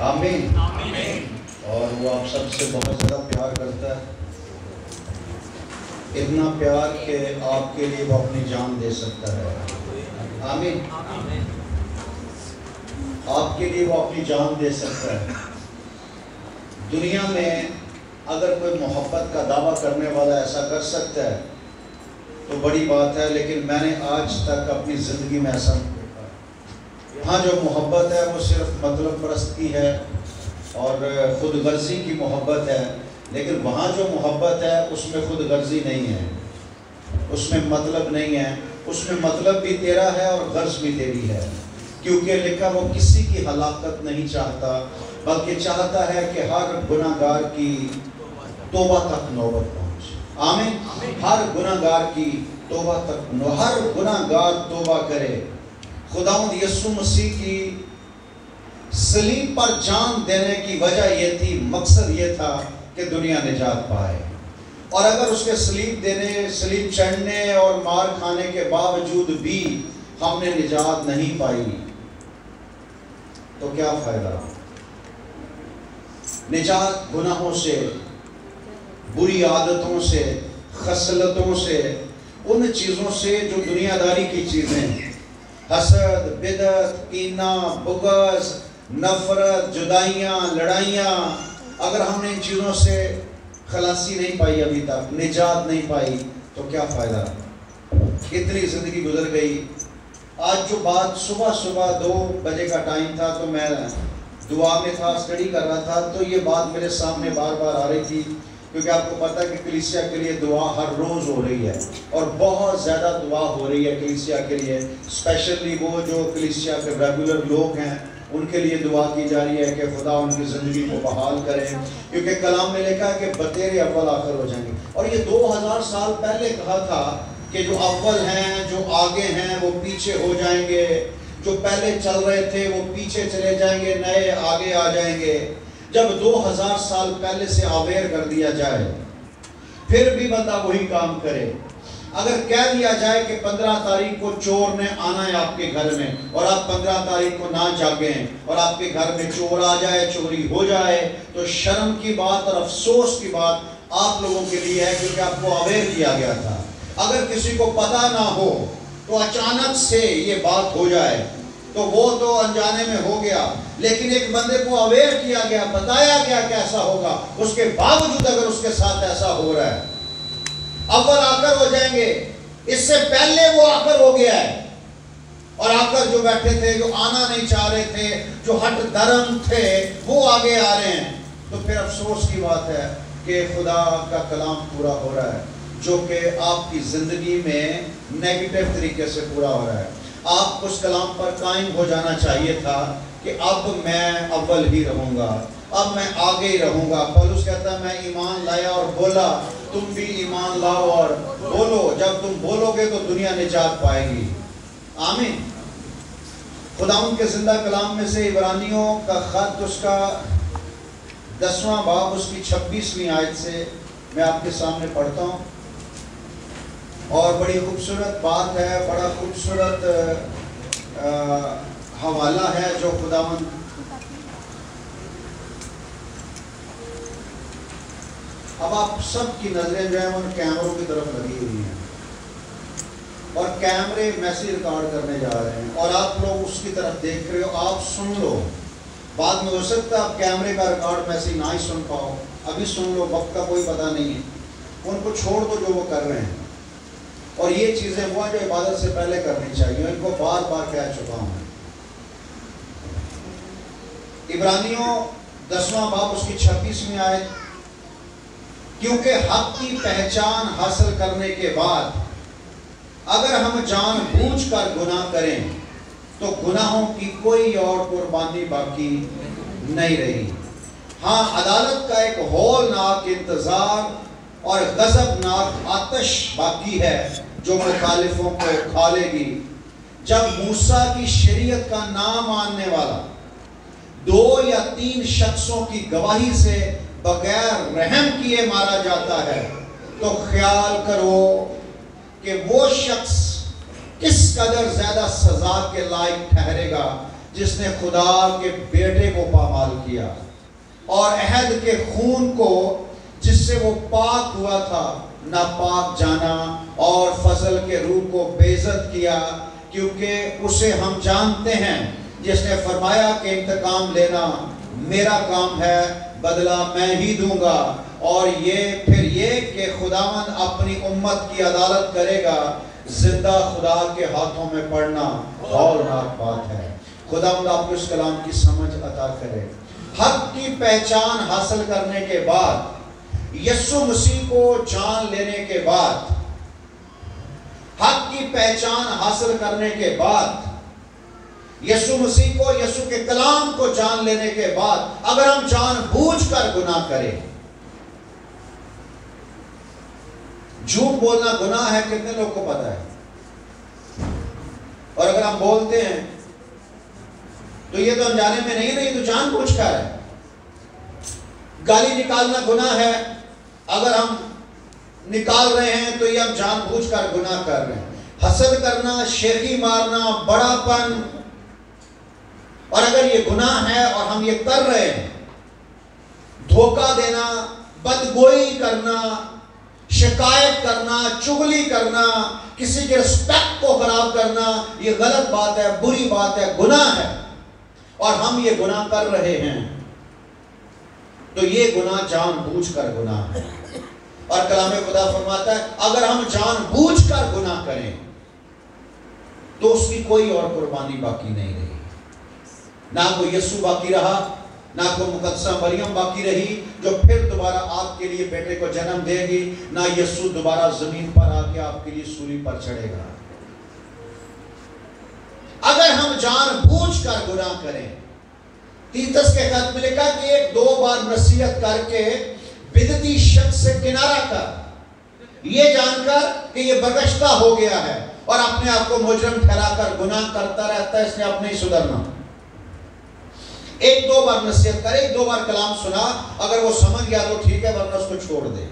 آمین۔ اور وہ آپ سب سے بہت زیادہ پیار کرتا ہے، اتنا پیار کہ آپ کے لیے وہ اپنی جان دے سکتا ہے۔ آمین۔ آپ کے لیے وہ اپنی جان دے سکتا ہے۔ دنیا میں اگر کوئی محبت کا دعویٰ کرنے والا ایسا کر سکتا ہے تو بڑی بات ہے، لیکن میں نے آج تک اپنی زندگی میں ایسا نہیں دیکھا۔ ہاں، جو محبت ہے وہ صرف مطلب پرستی ہے اور خود غرضی کی محبت ہے، لیکن وہاں جو محبت ہے اس میں خود غرضی نہیں ہے، اس میں مطلب نہیں ہے، اس میں مطلب بھی تیرا ہے اور غرض بھی تیری ہے، کیونکہ لکھا وہ کسی کی ہلاکت نہیں چاہتا بلکہ چاہتا ہے کہ ہر گناہ گار کی توبہ تک نوبت پہنچے۔ آمین۔ ہر گناہ گار کی توبہ تک، ہر گناہ گار توبہ کرے۔ خداوند یسوع مسیح کی صلیب پر جان دینے کی وجہ یہ تھی، مقصد یہ تھا کہ دنیا نجات پائے۔ اور اگر اس کے صلیب چڑھنے اور مار کھانے کے باوجود بھی ہم نے نجات نہیں پائی تو کیا فائدہ؟ نجات گناہوں سے، بری عادتوں سے، خصلتوں سے، ان چیزوں سے جو دنیا داری کی چیزیں، حسد، بدعت، کینہ، بغض، نفرت، جدائیاں، لڑائیاں، اگر ہم نے ان چیزوں سے خلاصی نہیں پائی، ابھی تک نجات نہیں پائی تو کیا فائدہ؟ اتنی زندگی گزر گئی۔ آج جو بات صبح 2 بجے کا ٹائم تھا تو میں دعا میں تھا، اسٹڈی کر رہا تھا، تو یہ بات میرے سامنے بار بار آ رہی تھی، کیونکہ آپ کو پتہ ہے کہ کلیسیا کے لیے دعا ہر روز ہو رہی ہے اور بہت زیادہ دعا ہو رہی ہے کلیسیا کے لیے، اسپیشلی وہ جو کلیسیا کے ریگولر لوگ ہیں ان کے لیے دعا کی جا رہی ہے کہ خدا ان کی زندگی کو بحال کرے، کیونکہ کلام میں لکھا ہے کہ بتیرے اول آخر ہو جائیں گے۔ اور یہ 2000 سال پہلے کہا تھا کہ جو اول ہیں، جو آگے ہیں وہ پیچھے ہو جائیں گے، جو پہلے چل رہے تھے وہ پیچھے چلے جائیں گے، نئے آگے آ جائیں گے۔ جب 2000 سال پہلے سے اویئر کر دیا جائے پھر بھی بندہ وہی کام کرے، اگر کہہ دیا جائے کہ 15 تاریخ کو چور نے آنا ہے آپ کے گھر میں اور آپ 15 تاریخ کو نہ جاگیں اور آپ کے گھر میں چور آ جائے، چوری ہو جائے، تو شرم کی بات اور افسوس کی بات آپ لوگوں کے لیے ہے، کیونکہ آپ کو اویئر کیا گیا تھا۔ اگر کسی کو پتہ نہ ہو تو اچانک سے یہ بات ہو جائے تو وہ تو انجانے میں ہو گیا، لیکن ایک بندے کو اویئر کیا گیا، بتایا گیا کہ ایسا ہوگا، اس کے باوجود اگر اس کے ساتھ ایسا ہو رہا ہے، اول آخر ہو جائیں گے، اس سے پہلے وہ آخر ہو گیا ہے، اور آخر جو بیٹھے تھے، جو آنا نہیں چاہ رہے تھے، جو ہٹ درم تھے، وہ آگے آ رہے ہیں، تو پھر افسوس کی بات ہے کہ خدا کا کلام پورا ہو رہا ہے جو کہ آپ کی زندگی میں نیگیٹو طریقے سے پورا ہو رہا ہے۔ آپ اس کلام پر قائم ہو جانا چاہیے تھا کہ اب میں اول ہی رہوں گا، اب میں آگے ہی رہوں گا۔ پولس کہتا ہے میں ایمان لایا اور بولا، تم بھی ایمان لاؤ اور بولو، جب تم بولو گے تو دنیا نجات پائے گی۔ آمین۔ خداوند کے زندہ کلام میں سے عبرانیوں کا خط، اس کا 10واں باب، اس کی 26ویں آیت سے میں آپ کے سامنے پڑھتا ہوں، اور بڑی خوبصورت بات ہے، بڑا خوبصورت حوالہ ہے جو خداوند اب آپ سب کی نظریں جو ہیں ان کیمروں کی طرف لگی ہوئی ہیں اور کیمرے میسج ریکارڈ کرنے جا رہے ہیں اور آپ لوگ اس کی طرف دیکھ رہے ہو۔ آپ سن لو، بعد میں ہو سکتا ہے آپ کیمرے کا ریکارڈ میسج نہ ہی سن پاؤ، ابھی سن لو، وقت کا کوئی پتہ نہیں ہے، ان کو چھوڑ دو جو وہ کر رہے ہیں، اور یہ چیزیں وہ جو عبادت سے پہلے کرنی چاہیے، ان کو بار بار کہہ چکا ہوں۔ عبرانیوں 10واں باب، اس کی 26ویں آیت، کیونکہ حق کی پہچان حاصل کرنے کے بعد اگر ہم جان بوجھ کر گناہ کریں تو گناہوں کی کوئی اور قربانی باقی نہیں رہی۔ ہاں، عدالت کا ایک ہولناک انتظار اور غضبناک آتش باقی ہے جو مخالفوں کو کھالے گی، جب موسیٰ کی شریعت کا نام ماننے والا 2 یا 3 شخصوں کی گواہی سے بغیر رحم کیے مارا جاتا ہے، تو خیال کرو کہ وہ شخص کس قدر زیادہ سزا کے لائق ٹھہرے گا جس نے خدا کے بیٹے کو پامال کیا اور عہد کے خون کو جس سے وہ پاک ہوا تھا ناپاک جانا اور فضل کے روح کو بے عزت کیا، کیونکہ اسے ہم جانتے ہیں جس نے فرمایا کہ انتقام لینا میرا کام ہے، بدلہ میں ہی دوں گا۔ اور پھر یہ کہ خداوند اپنی امت کی عدالت کرے گا، زندہ خدا کے ہاتھوں میں پڑنا ہولناک بات ہے۔ خداوند آپ کو اس کلام کی سمجھ عطا کرے۔ حق کی پہچان حاصل کرنے کے بعد، یسوع مسیح کو جان لینے کے بعد، حق کی پہچان حاصل کرنے کے بعد، یسوع مسیح کو، یسوع کے کلام کو جان لینے کے بعد، اگر ہم جان بوجھ کر گناہ کریں، جھوٹ بولنا گناہ ہے، کتنے لوگ کو پتا ہے؟ اور اگر ہم بولتے ہیں تو یہ تو انجانے میں نہیں رہی، تو جان بوجھ کر ہے۔ گالی نکالنا گناہ ہے، اگر ہم نکال رہے ہیں تو یہ ہم جان بوجھ کر گناہ کر رہے ہیں۔ حسد کرنا، شیخی مارنا، بڑا پن، اور اگر یہ گناہ ہے اور ہم یہ کر رہے ہیں، دھوکہ دینا، بدگوئی کرنا، شکایت کرنا، چغلی کرنا، کسی کے رسپیکٹ کو خراب کرنا، یہ غلط بات ہے، بری بات ہے، گناہ ہے، اور ہم یہ گناہ کر رہے ہیں، تو یہ گناہ جان بوجھ کر گناہ ہے۔ اور کلام خدا فرماتا ہے اگر ہم جان بوجھ کر گناہ کریں تو اس کی کوئی اور قربانی باقی نہیں رہی، نہ کوئی یسوع باقی رہا، نہ کوئی مقدسہ مریم باقی رہی جو پھر دوبارہ آپ کے لیے بیٹے کو جنم دے گی، نہ یسوع دوبارہ زمین پر آ کے آپ کے لیے سولی پر چڑھے گا۔ اگر ہم جان بوجھ کر گناہ کریں، تیتس کے خط میں لکھا کہ ایک دو بار نصیحت کر کے بدعتی شخص سے کنارہ کر، یہ جان کر کہ یہ برگشتہ ہو گیا ہے اور اپنے آپ کو مجرم ٹھہرا کر گناہ کرتا رہتا ہے، اس نے اب نہیں سدھرنا۔ ایک دو بار نصیحت کر، ایک دو بار کلام سنا، اگر وہ سمجھ گیا تو ٹھیک ہے، ورنہ اس کو چھوڑ دے۔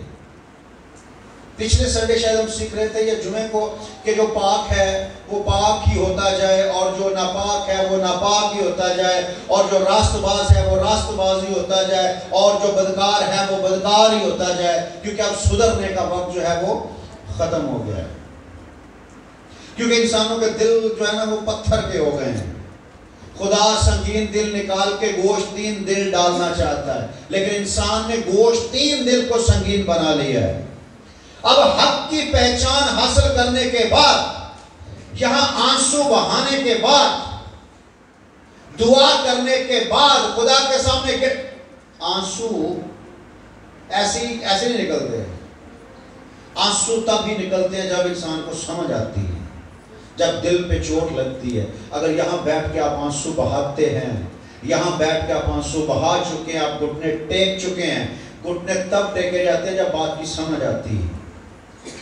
پچھلے سنڈے شاید ہم سیکھ رہے تھے یہ جمعے کو کہ جو پاک ہے وہ پاک ہی ہوتا جائے، اور جو ناپاک ہے وہ ناپاک ہی ہوتا جائے، اور جو راست باز ہے وہ راست باز ہی ہوتا جائے، اور جو بدکار ہے وہ بدکار ہی ہوتا جائے، کیونکہ اب سدھرنے کا وقت جو ہے وہ ختم ہو گیا ہے۔ کیونکہ انسانوں کے دل جو ہے نا وہ پتھر کے ہو گئے ہیں۔ خدا سنگین دل نکال کے گوشتین دل ڈالنا چاہتا ہے، لیکن انسان نے گوشتین دل کو سنگین بنا لیا ہے۔ اب حق کی پہچان حاصل کرنے کے بعد، یہاں آنسو بہانے کے بعد، دعا کرنے کے بعد، خدا کے سامنے آنسو ایسے نہیں نکلتے۔ آنسو تب ہی نکلتے ہیں جب انسان کو سمجھ آتی ہے، جب دل پہ چوٹ لگتی ہے۔ اگر یہاں بیٹھ کے آپ آنسو بہاتے ہیں، یہاں بیٹھ کے آپ آنسو بہا چکے ہیں، آپ گھٹنے ٹیک چکے ہیں، گھٹنے تب ٹیکے جاتے ہیں جب بات کی سمجھ آتی ہے،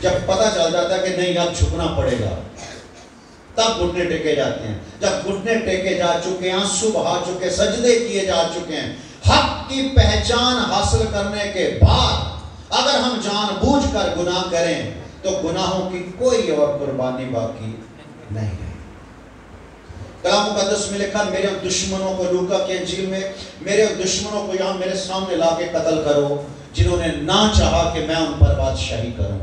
جب پتہ چل جاتا ہے کہ نہیں اب جھکنا پڑے گا، تب گھٹنے ٹیکے جاتے ہیں۔ جب گھٹنے ٹیکے جا چکے، آنسو بہا چکے، سجدے کیے جا چکے ہیں، حق کی پہچان حاصل کرنے کے بعد اگر ہم جان بوجھ کر گناہ کریں تو گناہوں کی کوئی اور قربانی باقی نہیں ہے۔ کلام مقدس میں لکھا میرے دشمنوں کو، لوکا کی انجیل میں، میرے دشمنوں کو یہاں میرے سامنے لا کے قتل کرو، جنہوں نے نہ چاہا کہ میں ان پر بادشاہی کروں،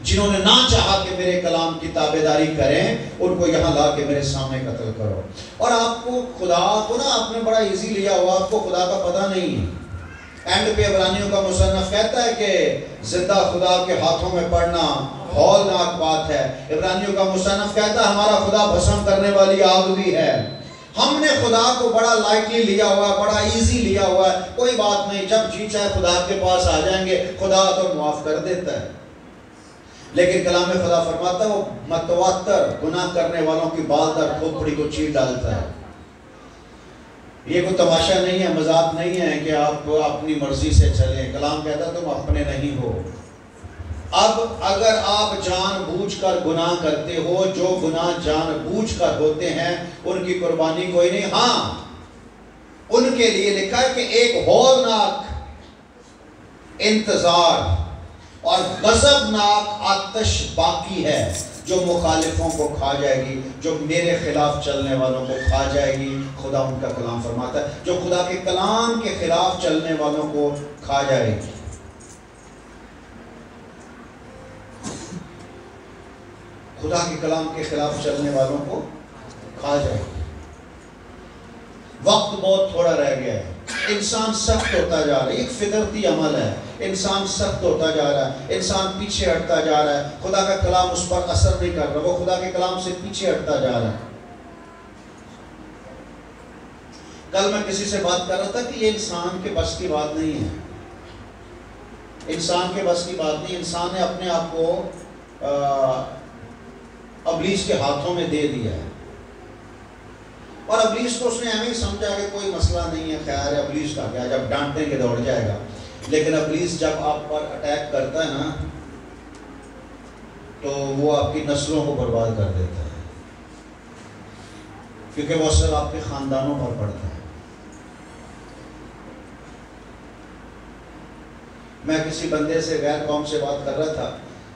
جنہوں نے نہ چاہا کہ میرے کلام کی تابعداری کریں، ان کو یہاں لا کے میرے سامنے قتل کرو۔ اور آپ کو خدا کو نا آپ نے بڑا ایزی لیا ہوا، آپ کو خدا کا پتہ نہیں ہے۔ اینڈ پہ عبرانیوں کا مصنف کہتا ہے کہ زندہ خدا کے ہاتھوں میں پڑنا ہولناک بات ہے۔ عبرانیوں کا مصنف کہتا ہے ہمارا خدا بھسم کرنے والی آگ بھی ہے۔ ہم نے خدا کو بڑا لائٹلی لیا ہوا ہے، بڑا ایزی لیا ہوا ہے، کوئی بات نہیں، جب جی چاہے خدا کے پاس آ جائیں گے، خدا تو معاف کر دیتا ہے۔ لیکن کلام خدا فرماتا ہے وہ متواتر گناہ کرنے والوں کی بال در کھوپڑی کو چیر ڈالتا ہے۔ یہ کوئی تماشا نہیں ہے، مذاق نہیں ہے کہ آپ اپنی مرضی سے چلیں۔ کلام کہتا ہے تم اپنے نہیں ہو۔ اب اگر آپ جان بوجھ کر گناہ کرتے ہو، جو گناہ جان بوجھ کر ہوتے ہیں ان کی قربانی کوئی نہیں۔ ہاں، ان کے لیے لکھا ہے کہ ایک ہولناک انتظار اور غضبناک آتش باقی ہے جو مخالفوں کو کھا جائے گی، جو میرے خلاف چلنے والوں کو کھا جائے گی۔ خدا ان کا کلام فرماتا ہے جو خدا کے کلام کے خلاف چلنے والوں کو کھا جائے گی۔ خدا کے کلام کے خلاف چلنے والوں کو کھا جائے گی۔ وقت بہت تھوڑا رہ گیا ہے، انسان سخت ہوتا جا رہا ہے، ایک فطرتی عمل ہے، انسان سخت ہوتا جا رہا ہے، انسان پیچھے ہٹتا جا رہا ہے، خدا کا کلام اس پر اثر نہیں کر رہا، وہ خدا کے کلام سے پیچھے ہٹتا جا رہا ہے۔ کل میں کسی سے بات کر رہا تھا کہ یہ انسان کے بس کی بات نہیں ہے، انسان کے بس کی بات نہیں، انسان نے اپنے آپ کو ابلیس کے ہاتھوں میں دے دیا ہے، اور ابلیس کو اس نے ایسے ہی سمجھا کہ کوئی مسئلہ نہیں ہے، خیر ہے ابلیس کا کیا، جب ڈانٹیں گے دوڑ جائے گا۔ لیکن ابلیس جب آپ پر اٹیک کرتا ہے نا تو وہ آپ کی نسلوں کو برباد کر دیتا ہے، کیونکہ وہ اثر آپ کے خاندانوں پر پڑتا ہے۔ میں کسی بندے سے غیر قوم سے بات کر رہا تھا،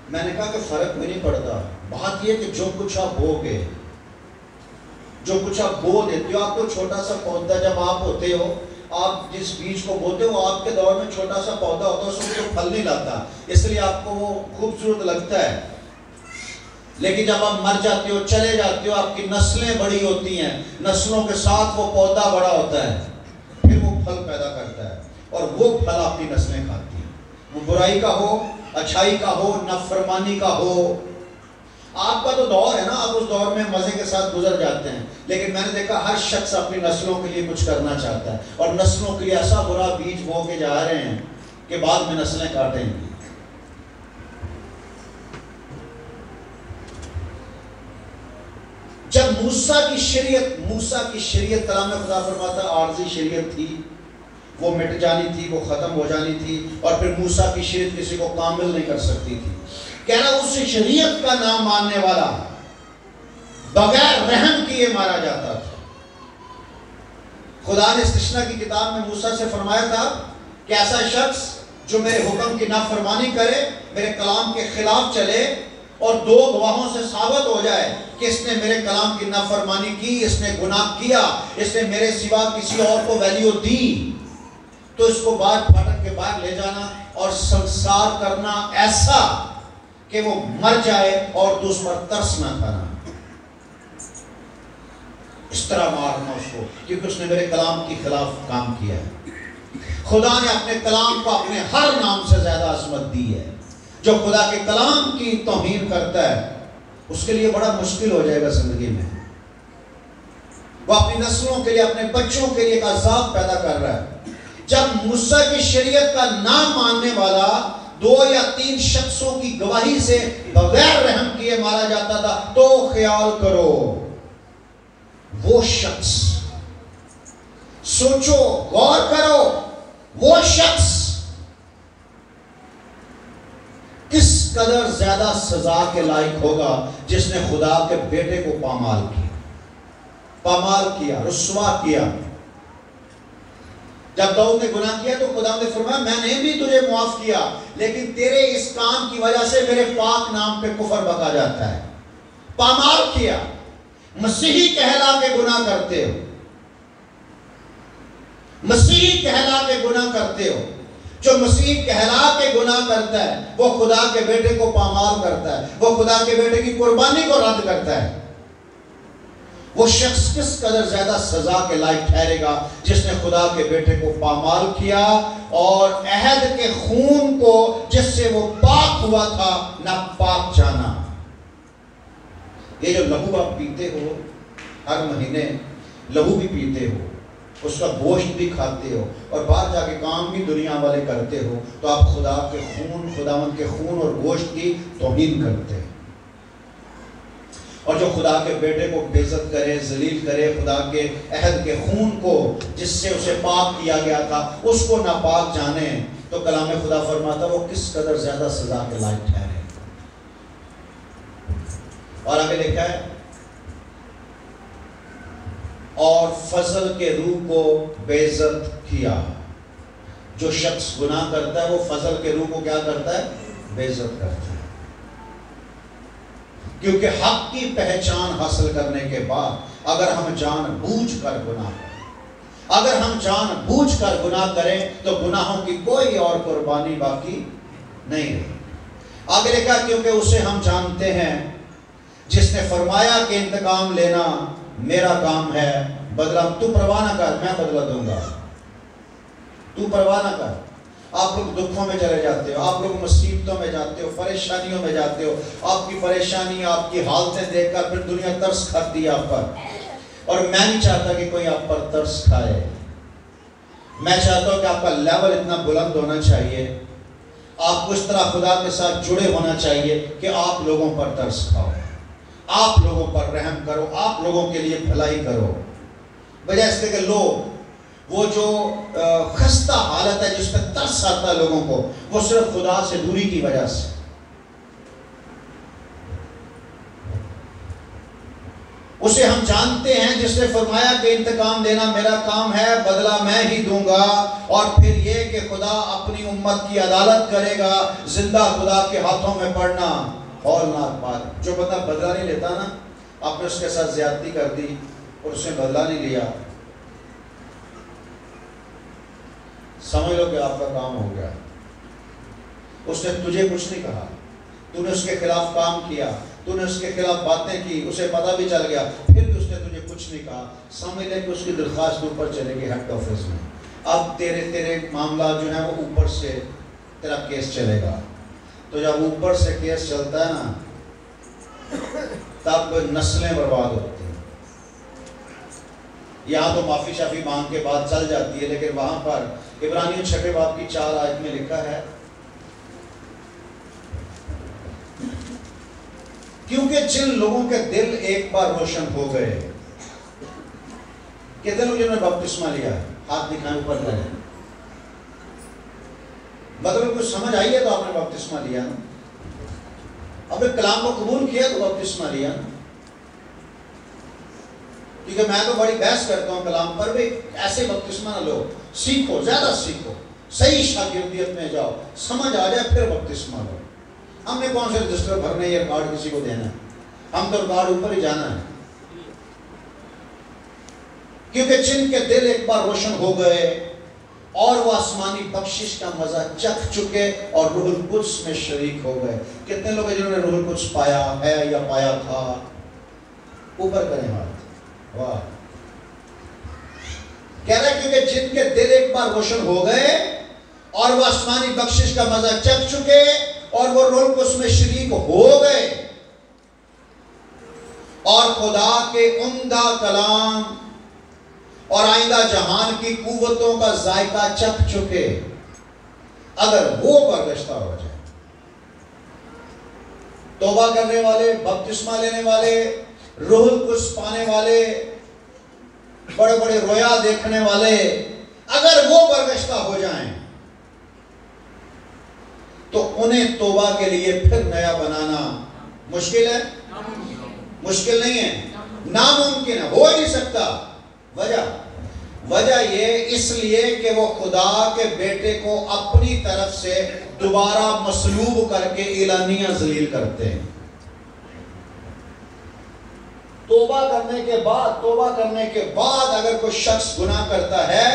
میں نے کہا کہ فرق بھی نہیں پڑتا، بات یہ کہ جو کچھ آپ بو گے، جو کچھ آپ بو دیتے ہو، آپ کو چھوٹا سا پودا جب آپ ہوتے ہو، آپ جس بیج کو بوتے ہو آپ کے دور میں چھوٹا سا پودا ہوتا ہے، اس میں پھل نہیں لاتا، اس لیے آپ کو وہ خوبصورت لگتا ہے، لیکن جب آپ مر جاتے ہو، چلے جاتے ہو، آپ کی نسلیں بڑی ہوتی ہیں، نسلوں کے ساتھ وہ پودا بڑا ہوتا ہے، پھر وہ پھل پیدا کرتا ہے، اور وہ پھل آپ کی نسلیں کھاتی ہیں، وہ برائی کا ہو، اچھائی کا ہو، نافرمانی کا ہو۔ آپ کا تو دور ہے نا، آپ اس دور میں مزے کے ساتھ گزر جاتے ہیں، لیکن میں نے دیکھا ہر شخص اپنی نسلوں کے لیے کچھ کرنا چاہتا ہے، اور نسلوں کے لیے ایسا برا بیج بو کے جا رہے ہیں کہ بعد میں نسلیں کاٹیں گی۔ جب موسیٰ کی شریعت کلام خدا فرماتا عارضی شریعت تھی، وہ مٹ جانی تھی، وہ ختم ہو جانی تھی، اور پھر موسیٰ کی شریعت کسی کو کامل نہیں کر سکتی تھی۔ کہنا اس شریعت کا نام ماننے والا بغیر رحم کیے مارا جاتا تھا۔ خدا نے استثنا کی کتاب میں موسیٰ سے فرمایا تھا کہ ایسا شخص جو میرے حکم کی نافرمانی کرے، میرے کلام کے خلاف چلے، اور دو گواہوں سے ثابت ہو جائے کہ اس نے میرے کلام کی نافرمانی کی، اس نے گناہ کیا، اس نے میرے سوا کسی اور کو ویلیو دی، تو اس کو باہر پھاٹک کے باہر لے جانا اور سنسار کرنا ایسا کہ وہ مر جائے اور تو اس پر ترس نہ کھانا، اس طرح مارنا اس کو، کیونکہ اس نے میرے کلام کے خلاف کام کیا ہے۔ خدا نے اپنے کلام کو اپنے ہر نام سے زیادہ عظمت دی ہے۔ جو خدا کے کلام کی توہین کرتا ہے اس کے لیے بڑا مشکل ہو جائے گا زندگی میں، وہ اپنی نسلوں کے لیے، اپنے بچوں کے لیے ایک عذاب پیدا کر رہا ہے۔ جب موسیٰ کی شریعت کا نام ماننے والا 2 یا 3 شخصوں کی گواہی سے بغیر رحم کیے مارا جاتا تھا، تو خیال کرو وہ شخص، سوچو غور کرو وہ شخص کس قدر زیادہ سزا کے لائق ہوگا جس نے خدا کے بیٹے کو پامال کیا، رسوا کیا۔ جب داؤد نے گناہ کیا تو خدا نے فرمایا میں نے بھی تجھے معاف کیا، لیکن تیرے اس کام کی وجہ سے میرے پاک نام پہ کفر بکا جاتا ہے۔ پامال کیا، مسیحی کہلا کے گناہ کرتے ہو، مسیحی کہلا کے گناہ کرتے ہو۔ جو مسیح کہلا کے گناہ کرتا ہے وہ خدا کے بیٹے کو پامال کرتا ہے، وہ خدا کے بیٹے کی قربانی کو رد کرتا ہے۔ وہ شخص کس قدر زیادہ سزا کے لائق ٹھہرے گا جس نے خدا کے بیٹے کو پامال کیا اور عہد کے خون کو جس سے وہ پاک ہوا تھا ناپاک جانا۔ یہ جو لہو آپ پیتے ہو، ہر مہینے لہو بھی پیتے ہو، اس کا گوشت بھی کھاتے ہو، اور باہر جا کے کام بھی دنیا والے کرتے ہو، تو آپ خدا کے خون، خداوند کے خون اور گوشت کی توہین کرتے ہیں۔ اور جو خدا کے بیٹے کو بے عزت کرے، ذلیل کرے، خدا کے عہد کے خون کو جس سے اسے پاک کیا گیا تھا اس کو ناپاک جانے، تو کلام خدا فرماتا وہ کس قدر زیادہ سزا کے لائق ٹھہرے۔ اور آگے لکھا ہے اور فضل کے روح کو بے عزت کیا۔ جو شخص گناہ کرتا ہے وہ فضل کے روح کو کیا کرتا ہے؟ بے عزت کرتا ہے۔ کیونکہ حق کی پہچان حاصل کرنے کے بعد اگر ہم جان بوجھ کر گناہ کریں، اگر ہم جان بوجھ کر گناہ کریں تو گناہوں کی کوئی اور قربانی باقی نہیں رہی۔ آگے لکھا کیونکہ اسے ہم جانتے ہیں جس نے فرمایا کہ انتقام لینا میرا کام ہے، بدلہ تو پرواہ نہ کر، میں بدلہ دوں گا، تو پرواہ نہ کر۔ آپ لوگ دکھوں میں چلے جاتے ہو، آپ لوگ مصیبتوں میں جاتے ہو، پریشانیوں میں جاتے ہو، آپ کی پریشانی، آپ کی حالتیں دیکھ کر پھر دنیا ترس کھاتی ہے آپ پر، اور میں نہیں چاہتا کہ کوئی آپ پر ترس کھائے۔ میں چاہتا ہوں کہ آپ کا لیول اتنا بلند ہونا چاہیے، آپ کو اس طرح خدا کے ساتھ جڑے ہونا چاہیے کہ آپ لوگوں پر ترس کھاؤ، آپ لوگوں پر رحم کرو، آپ لوگوں کے لیے بھلائی کرو، بجائے اس کے لوگ وہ جو خستہ حالت ہے جس پہ ترس آتا ہے لوگوں کو، وہ صرف خدا سے دوری کی وجہ سے۔ اسے ہم جانتے ہیں جس نے فرمایا کہ انتقام لینا میرا کام ہے، بدلہ میں ہی دوں گا، اور پھر یہ کہ خدا اپنی امت کی عدالت کرے گا، زندہ خدا کے ہاتھوں میں پڑنا ہولناک بات۔ جو بندہ بدلہ نہیں لیتا نا، آپ نے اس کے ساتھ زیادتی کر دی اور اس نے بدلہ نہیں لیا، سمجھ لو کہ آپ کا کام ہو گیا۔ اس نے تجھے کچھ نہیں کہا، تو نے اس کے خلاف کام کیا، تو نے اس کے خلاف باتیں کی، اسے پتہ بھی چل گیا، پھر بھی اس نے تجھے کچھ نہیں کہا، سمجھ لے کہ اس کی درخواست اوپر چلے گی ہیڈ آفس میں۔ اب تیرے معاملات جو ہیں وہ اوپر سے تیرا کیس چلے گا، تو جب اوپر سے کیس چلتا ہے نا تب نسلیں برباد ہوتی ہیں۔ یہاں تو معافی شافی مانگ کے بعد چل جاتی ہے، لیکن وہاں پر عبرانیوں 6 باب کی 4 آیت میں لکھا ہے کیونکہ جن لوگوں کے دل ایک بار روشن ہو گئے، کتنے لوگ جنہوں نے بپتسمہ لیا؟ ہاتھ دکھائیں اوپر کریں۔ مطلب کچھ سمجھ آئی ہے تو آپ نے بپتسمہ لیا نا، اپنے کلام کو قبول کیا تو بپتسمہ لیا نا۔ کیونکہ میں تو بڑی بحث کرتا ہوں کلام پر، بھی ایسے بپتسمہ نہ لو، سیکھو، زیادہ سیکھو، صحیح شاگردیت میں جاؤ، سمجھ آ جائے پھر بپتسمہ لو۔ ہم نے کون سے رجسٹر بھرنے یا کارڈ کسی کو دینا ہے؟ ہم تو کارڈ اوپر ہی جانا ہے۔ کیونکہ جن کے دل ایک بار روشن ہو گئے اور وہ آسمانی بخشش کا مزہ چکھ چکے اور روح القدس میں شریک ہو گئے۔ کتنے لوگ ہیں جنہوں نے روح القدس پایا ہے یا پایا تھا؟ اوپر کریں ہاتھ۔ واہ، کہہ رہا ہے کیونکہ جن کے دل ایک بار روشن ہو گئے اور وہ آسمانی بخشش کا مزہ چکھ چکے اور وہ روح القدس میں شریک ہو گئے اور خدا کے عمدہ کلام اور آئندہ جہان کی قوتوں کا ذائقہ چکھ چکے، اگر وہ برگشتہ ہو جائے، توبہ کرنے والے، بپتسمہ لینے والے، روح القدس پانے والے، بڑے بڑے رویا دیکھنے والے، اگر وہ برگشتہ ہو جائیں تو انہیں توبہ کے لیے پھر نیا بنانا مشکل ہے؟ مشکل نہیں ہے، ناممکن ہے، ہو ہی نہیں سکتا۔ وجہ یہ اس لیے کہ وہ خدا کے بیٹے کو اپنی طرف سے دوبارہ مصلوب کر کے اعلانیہ ذلیل کرتے ہیں۔ توبہ کرنے کے بعد اگر کوئی شخص گناہ کرتا ہے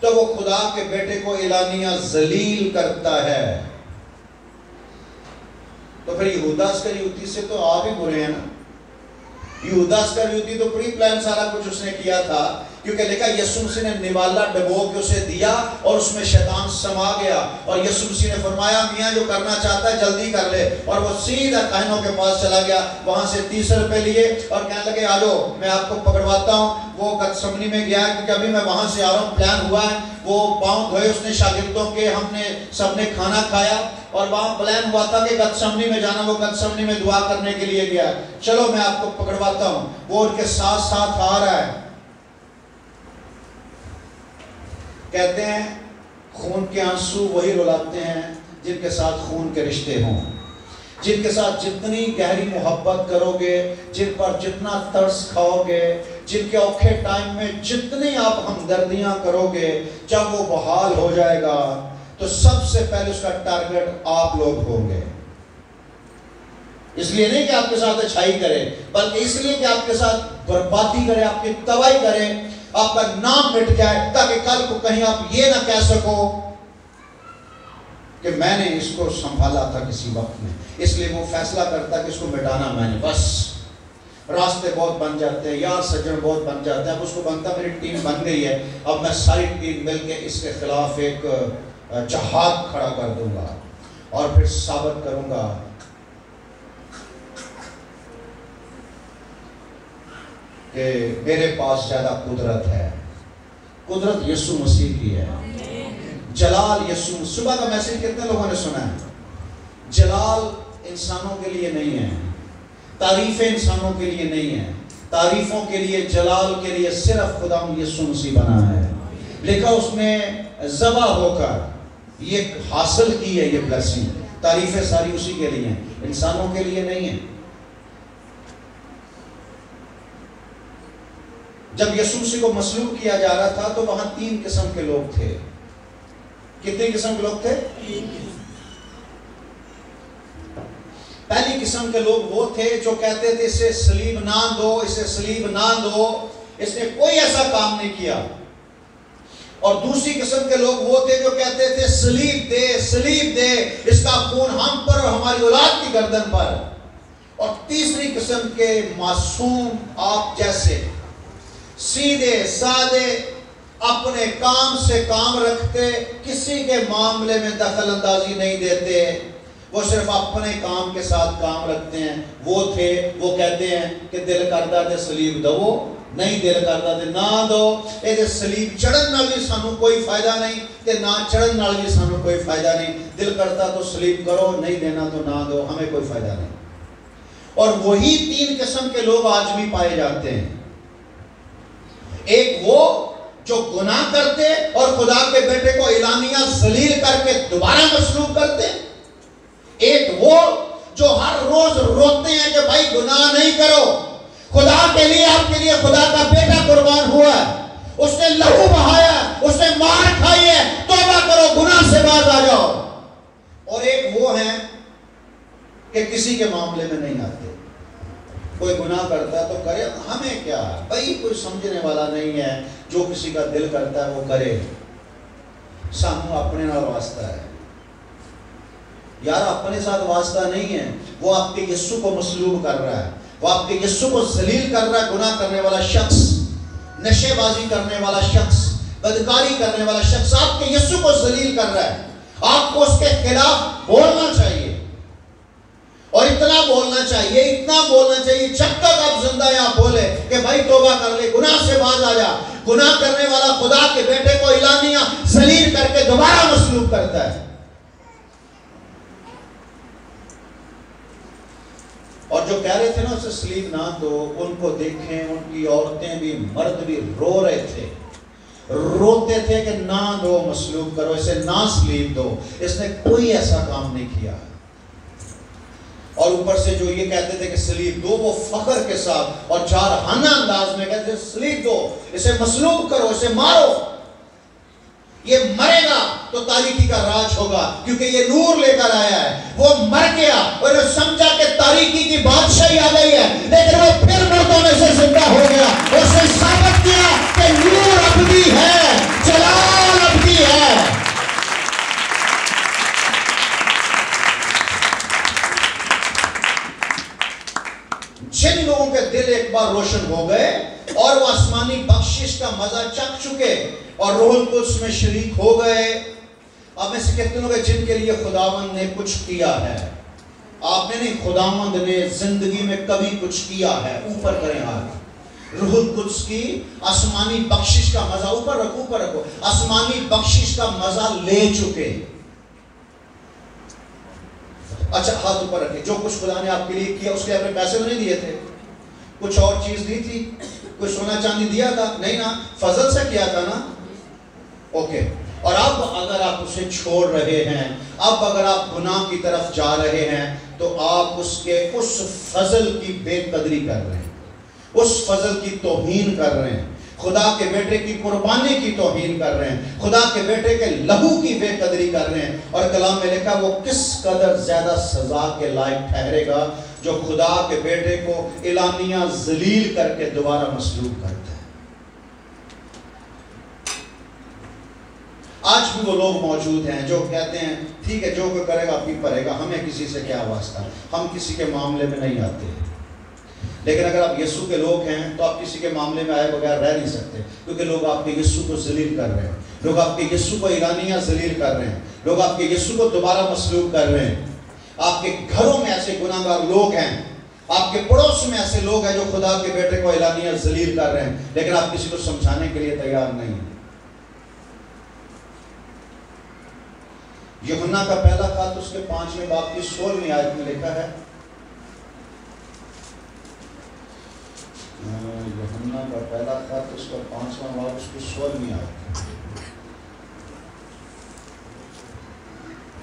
تو وہ خدا کے بیٹے کو اعلانیہ ذلیل کرتا ہے۔ تو پھر یہودا اسکریوتی سے تو آپ ہی برے ہیں نا۔ یہودا اسکریوتی تو پری پلان سارا کچھ اس نے کیا تھا، کیونکہ لکھا یسوع مسیح نے نوالا ڈبو کے اسے دیا اور اس میں شیطان سما گیا، اور یسوع مسیح نے فرمایا میاں جو کرنا چاہتا ہے جلدی کر لے، اور وہ سیدھا کاہنوں کے پاس چلا گیا، وہاں سے 30 روپے لیے اور کہنے لگے آجو میں آپ کو پکڑواتا ہوں۔ وہ گتسمنی میں گیا کیونکہ ابھی میں وہاں سے آ رہا ہوں، پلان ہوا ہے، وہ پاؤں دھوئے اس نے شاگردوں کے، ہم نے سب نے کھانا کھایا، اور وہاں پلان ہوا تھا کہ گتسمنی میں جانا، وہ گتسمنی میں دعا کرنے کے لیے گیا، چلو میں آپ کو پکڑواتا ہوں۔ وہ ان کے ساتھ ساتھ آ رہا ہے، کہتے ہیں خون کے آنسو وہی رلاتے ہیں جن کے ساتھ خون کے رشتے ہوں، جن کے ساتھ جتنی گہری محبت کرو گے، جن پر جتنا ترس کھاؤ گے، جن کے اوکھے ٹائم میں جتنی آپ ہمدردیاں کرو گے، جب وہ بحال ہو جائے گا تو سب سے پہلے اس کا ٹارگٹ آپ لوگ ہوں گے۔ اس لیے نہیں کہ آپ کے ساتھ اچھائی کرے، بلکہ اس لیے کہ آپ کے ساتھ بربادی کرے، آپ کی تباہی کرے، آپ کا نام مٹ جائے، تاکہ کل کو کہیں آپ یہ نہ کہہ سکو کہ میں نے اس کو سنبھالا تھا کسی وقت میں۔ اس لیے وہ فیصلہ کرتا کہ اس کو مٹانا میں نے، بس راستے بہت بن جاتے ہیں، یار سجن بہت بن جاتے ہیں۔ اب اس کو بنتا میری ٹیم بن گئی ہے، اب میں ساری ٹیم مل کے اس کے خلاف ایک جہاد کھڑا کر دوں گا اور پھر ثابت کروں گا کہ میرے پاس زیادہ قدرت ہے۔ قدرت یسوع مسیح کی ہے، جلال یسوع۔ صبح کا میسج کتنے لوگوں نے سنا ہے؟ جلال انسانوں کے لیے نہیں ہے، تعریفیں انسانوں کے لیے نہیں ہے، تعریفوں کے لیے، جلال کے لیے صرف خدا یسوع مسیح بنا ہے۔ لکھا اس نے ذبح ہو کر یہ حاصل کی ہے، یہ بلیسنگ، تعریفیں ساری اسی کے لیے ہیں، انسانوں کے لیے نہیں ہے۔ جب یسوع مسیح کو مصلوب کیا جا رہا تھا تو وہاں 3 قسم کے لوگ تھے۔ کتنے قسم کے لوگ تھے؟ پہلی قسم کے لوگ وہ تھے جو کہتے تھے اسے صلیب نہ دو، اسے صلیب نہ دو، اس نے کوئی ایسا کام نہیں کیا۔ اور دوسری قسم کے لوگ وہ تھے جو کہتے تھے صلیب دے، صلیب دے، اس کا خون ہم پر اور ہماری اولاد کی گردن پر۔ اور تیسری قسم کے معصوم آپ جیسے، سیدھے سادے، اپنے کام سے کام رکھتے، کسی کے معاملے میں دخل اندازی نہیں دیتے، وہ صرف اپنے کام کے ساتھ کام رکھتے ہیں، وہ تھے۔ وہ کہتے ہیں کہ دل کردہ تے صلیب دو، نہیں دل کردہ تے نہ دو، یہ صلیب چڑھن نال بھی سانو کوئی فائدہ نہیں تے نہ چڑھن نال بھی سانو کوئی فائدہ نہیں، دل کرتا تو صلیب کرو، نہیں دینا تو نہ دو، ہمیں کوئی فائدہ نہیں۔ اور وہی 3 قسم کے لوگ آج بھی پائے جاتے ہیں۔ ایک وہ جو گناہ کرتے اور خدا کے بیٹے کو اعلانیہ ذلیل کر کے دوبارہ مصلوب کرتے، ایک وہ جو ہر روز روتے ہیں کہ بھائی گناہ نہیں کرو، خدا کے لیے، آپ کے لیے خدا کا بیٹا قربان ہوا ہے، اس نے لہو بہایا، اس نے مار کھائی ہے، توبہ کرو، گناہ سے باز آ جاؤ۔ اور ایک وہ ہیں کہ کسی کے معاملے میں نہیں آتے، کوئی گناہ کرتا ہے تو کرے، ہمیں کیا ہے بھائی، کوئی سمجھنے والا نہیں ہے، جو کسی کا دل کرتا ہے وہ کرے، سانو اپنے نال واسطہ ہے۔ یار اپنے ساتھ واسطہ نہیں ہے، وہ آپ کے یسوع کو مصلوب کر رہا ہے، وہ آپ کے یسوع کو ذلیل کر رہا ہے۔ گناہ کرنے والا شخص، نشے بازی کرنے والا شخص، بدکاری کرنے والا شخص آپ کے یسوع کو ذلیل کر رہا ہے۔ آپ کو اس کے خلاف بولنا چاہیے، اور اتنا بولنا چاہیے، اتنا بولنا چاہیے جب تک آپ زندہ ہیں، آپ بولے کہ بھائی توبہ کر لے، گناہ سے باز آ جا۔ گناہ کرنے والا خدا کے بیٹے کو اعلانیہ ذلیل کر کے دوبارہ مصلوب کرتا ہے۔ اور جو کہہ رہے تھے نا اسے صلیب نہ دو، ان کو دیکھیں، ان کی عورتیں بھی مرد بھی رو رہے تھے، روتے تھے کہ نہ دو، مصلوب کرو، اسے نہ صلیب دو، اس نے کوئی ایسا کام نہیں کیا۔ اور اوپر سے جو یہ کہتے تھے کہ صلیب دو، وہ فخر کے ساتھ اور جارحانہ انداز میں کہتے تھے صلیب دو، اسے مصلوب کرو، اسے مارو، یہ مرے گا تو تاریکی کا راج ہوگا، کیونکہ یہ نور لے کر آیا ہے۔ وہ مر گیا اور وہ سمجھا کہ تاریکی کی بادشاہی آ گئی ہے، لیکن وہ پھر مردوں میں سے زندہ ہو گیا، اس نے ثابت کیا کہ نور ابدی ہے، جلال ابدی ہے۔ جن لوگوں کے دل ایک بار روشن ہو گئے اور وہ آسمانی بخشش کا مزہ چکھ چکے اور روح القدس میں شریک ہو گئے، اب میں سے کتنے لوگ ہیں جن کے لیے خداوند نے کچھ کیا ہے؟ آپ نے نہیں، خداوند نے زندگی میں کبھی کچھ کیا ہے؟ اوپر کریں ہاتھ۔ روح القدس کی آسمانی بخشش کا مزہ، اوپر رکھو، اوپر رکھو، آسمانی بخشش کا مزہ لے چکے۔ اچھا ہاتھ اوپر رکھے۔ جو کچھ خدا نے آپ کے لیے کیا اس کے اپنے پیسے تو نہیں دیے تھے، کچھ اور چیز دی تھی، کوئی سونا چاندی دیا تھا؟ نہیں نا، فضل سے کیا تھا نا۔ اوکے، اور اب اگر آپ اسے چھوڑ رہے ہیں، اب اگر آپ گناہ کی طرف جا رہے ہیں، تو آپ اس کے اس فضل کی بے قدری کر رہے ہیں، اس فضل کی توہین کر رہے ہیں، خدا کے بیٹے کی قربانی کی توہین کر رہے ہیں، خدا کے بیٹے کے لہو کی بے قدری کر رہے ہیں۔ اور کلام میں لکھا وہ کس قدر زیادہ سزا کے لائق ٹھہرے گا جو خدا کے بیٹے کو اعلانیہ ذلیل کر کے دوبارہ مصلوب کرتا ہے۔ آج بھی وہ لوگ موجود ہیں جو کہتے ہیں ٹھیک ہے جو کوئی کرے گا اپنی پڑے گا، ہمیں کسی سے کیا واسطہ، ہم کسی کے معاملے میں نہیں آتے۔ لیکن اگر آپ یسوع کے لوگ ہیں تو آپ کسی کے معاملے میں آئے بغیر رہ نہیں سکتے، کیونکہ لوگ آپ کے یسوع کو ذلیل کر رہے ہیں، لوگ آپ کے یسوع کو اعلانیہ ذلیل کر رہے ہیں، لوگ آپ کے یسوع کو دوبارہ مصلوب کر رہے ہیں۔ آپ کے گھروں میں ایسے گناہ گار لوگ ہیں، آپ کے پڑوس میں ایسے لوگ ہیں جو خدا کے بیٹے کو اعلانیہ ذلیل کر رہے ہیں، لیکن آپ کسی کو سمجھانے کے لیے تیار نہیں ہیں۔ یوحنا کا پہلا خط اس کے 5ویں باب کی 16ویں آیت میں لکھا ہے، یوحنا کا پہلا خط اس کا 5واں باب اس کی 16ویں آیت،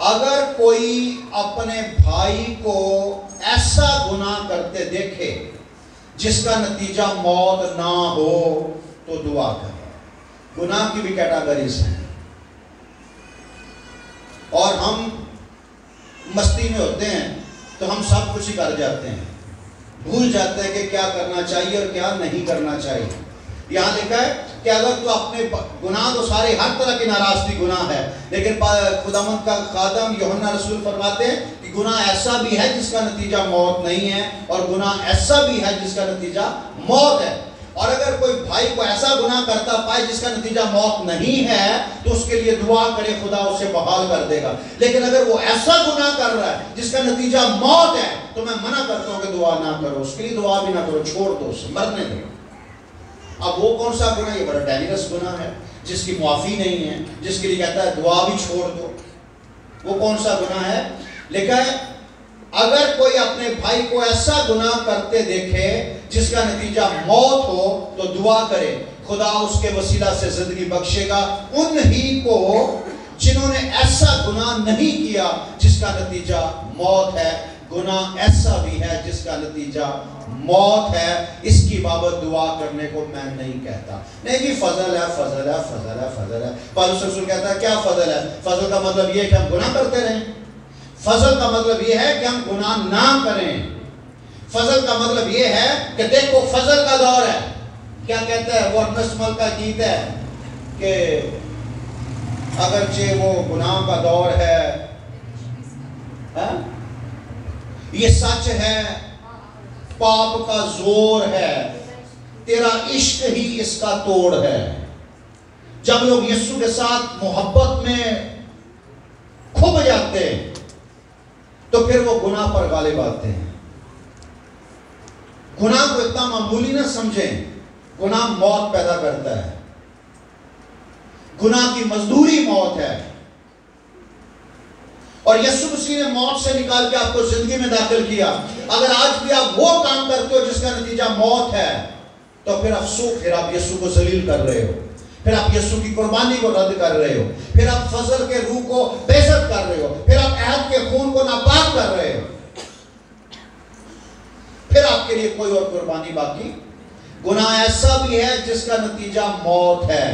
اگر کوئی اپنے بھائی کو ایسا گناہ کرتے دیکھے جس کا نتیجہ موت نہ ہو تو دعا کرے۔ گناہ کی بھی کیٹاگریز ہیں، اور ہم مستی میں ہوتے ہیں تو ہم سب کچھ ہی کر جاتے ہیں، بھول جاتے ہیں کہ کیا کرنا چاہیے اور کیا نہیں کرنا چاہیے۔ یہاں لکھا ہے کہ اگر تو اپنے گناہ تو سارے ہر طرح کی ناراضگی گناہ ہے، لیکن خداوند کا خادم یوحنا رسول فرماتے ہیں کہ گناہ ایسا بھی ہے جس کا نتیجہ موت نہیں ہے، اور گناہ ایسا بھی ہے جس کا نتیجہ موت ہے۔ اور اگر کوئی بھائی کو ایسا گناہ کرتا پائے جس کا نتیجہ موت نہیں ہے تو اس کے لیے دعا کرے، خدا اسے بحال کر دے گا۔ لیکن اگر وہ ایسا گناہ کر رہا ہے جس کا نتیجہ موت ہے تو میں منع کرتا ہوں کہ دعا نہ کرو، اس کے لیے دعا بھی نہ کرو، چھوڑ دو اسے، مرنے دو۔ اب وہ کون سا گناہ؟ یہ بڑا ڈینجرس گناہ ہے جس کی معافی نہیں ہے، جس کے لیے کہتا ہے دعا بھی چھوڑ دو۔ وہ کون سا گناہ ہے؟ لکھا ہے اگر کوئی اپنے بھائی کو ایسا گناہ کرتے دیکھے جس کا نتیجہ موت ہو تو دعا کرے، خدا اس کے وسیلہ سے زندگی بخشے گا انہی کو جنہوں نے ایسا گناہ نہیں کیا جس کا نتیجہ موت ہے۔ گناہ ایسا بھی ہے جس کا نتیجہ موت ہے، اس کی بابت دعا کرنے کو میں نہیں کہتا۔ نہیں جی فضل ہے، فضل ہے، فضل ہے، فضل ہے۔ پالوس رسول کہتا ہے کیا فضل ہے؟ فضل کا مطلب یہ ہے کہ ہم گناہ کرتے رہیں۔ فضل کا مطلب یہ ہے کہ ہم گناہ نہ کریں۔ فضل کا مطلب یہ ہے کہ دیکھو فضل کا دور ہے۔ کیا کہتا ہے وہ نسمل کا گیت ہے کہ اگرچہ وہ گناہ کا دور ہے، یہ سچ ہے، پاپ کا زور ہے، تیرا عشق ہی اس کا توڑ ہے۔ جب لوگ یسوع کے ساتھ محبت میں کھب جاتے ہیں تو پھر وہ گناہ پر غالب آتے ہیں۔ گناہ کو اتنا معمولی نہ سمجھیں، گناہ موت پیدا کرتا ہے، گناہ کی مزدوری موت ہے، اور یسوع مسیح نے موت سے نکال کے آپ کو زندگی میں داخل کیا۔ اگر آج بھی آپ وہ کام کرتے ہو جس کا نتیجہ موت ہے تو پھر افسوس، پھر آپ یسوع کو ذلیل کر رہے ہو، پھر آپ یسوع کی قربانی کو رد کر رہے ہو، پھر آپ فضل کے روح کو بے عزت کر رہے ہو، پھر آپ عہد کے خون کو ناپاک کر رہے ہو، پھر آپ کے لیے کوئی اور قربانی باقی۔ گناہ ایسا بھی ہے جس کا نتیجہ موت ہے،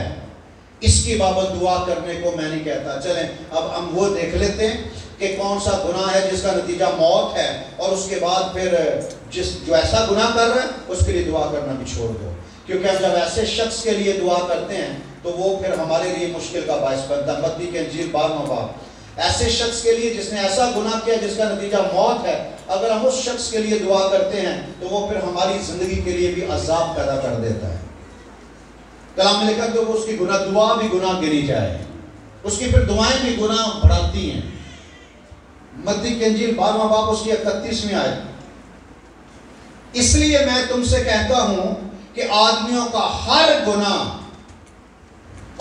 اس کی بابت دعا کرنے کو میں نہیں کہتا۔ چلیں اب ہم وہ دیکھ لیتے ہیں کہ کون سا گناہ ہے جس کا نتیجہ موت ہے، اور اس کے بعد پھر جو ایسا گناہ کر رہا ہے اس کے لیے دعا کرنا بھی چھوڑ دو، کیونکہ ہم جب ایسے شخص کے لیے دعا کرتے ہیں تو وہ پھر ہمارے لیے مشکل کا باعث بنتا ہے۔ متی کی انجیل 12واں باب، ایسے شخص کے لیے جس نے ایسا گناہ کیا جس کا نتیجہ موت ہے، اگر ہم اس شخص کے لیے دعا کرتے ہیں تو وہ پھر ہماری زندگی کے لیے بھی عذاب پیدا کر دیتا ہے۔ کلام میں لکھا کہ وہ اس کی گناہ دعا بھی گناہ گری جائے، اس کی پھر دعائیں بھی گناہ بڑھاتی ہیں۔ متی کی انجیل 12واں باب اس کی 31ویں آیت، اس لیے میں تم سے کہتا ہوں کہ آدمیوں کا ہر گناہ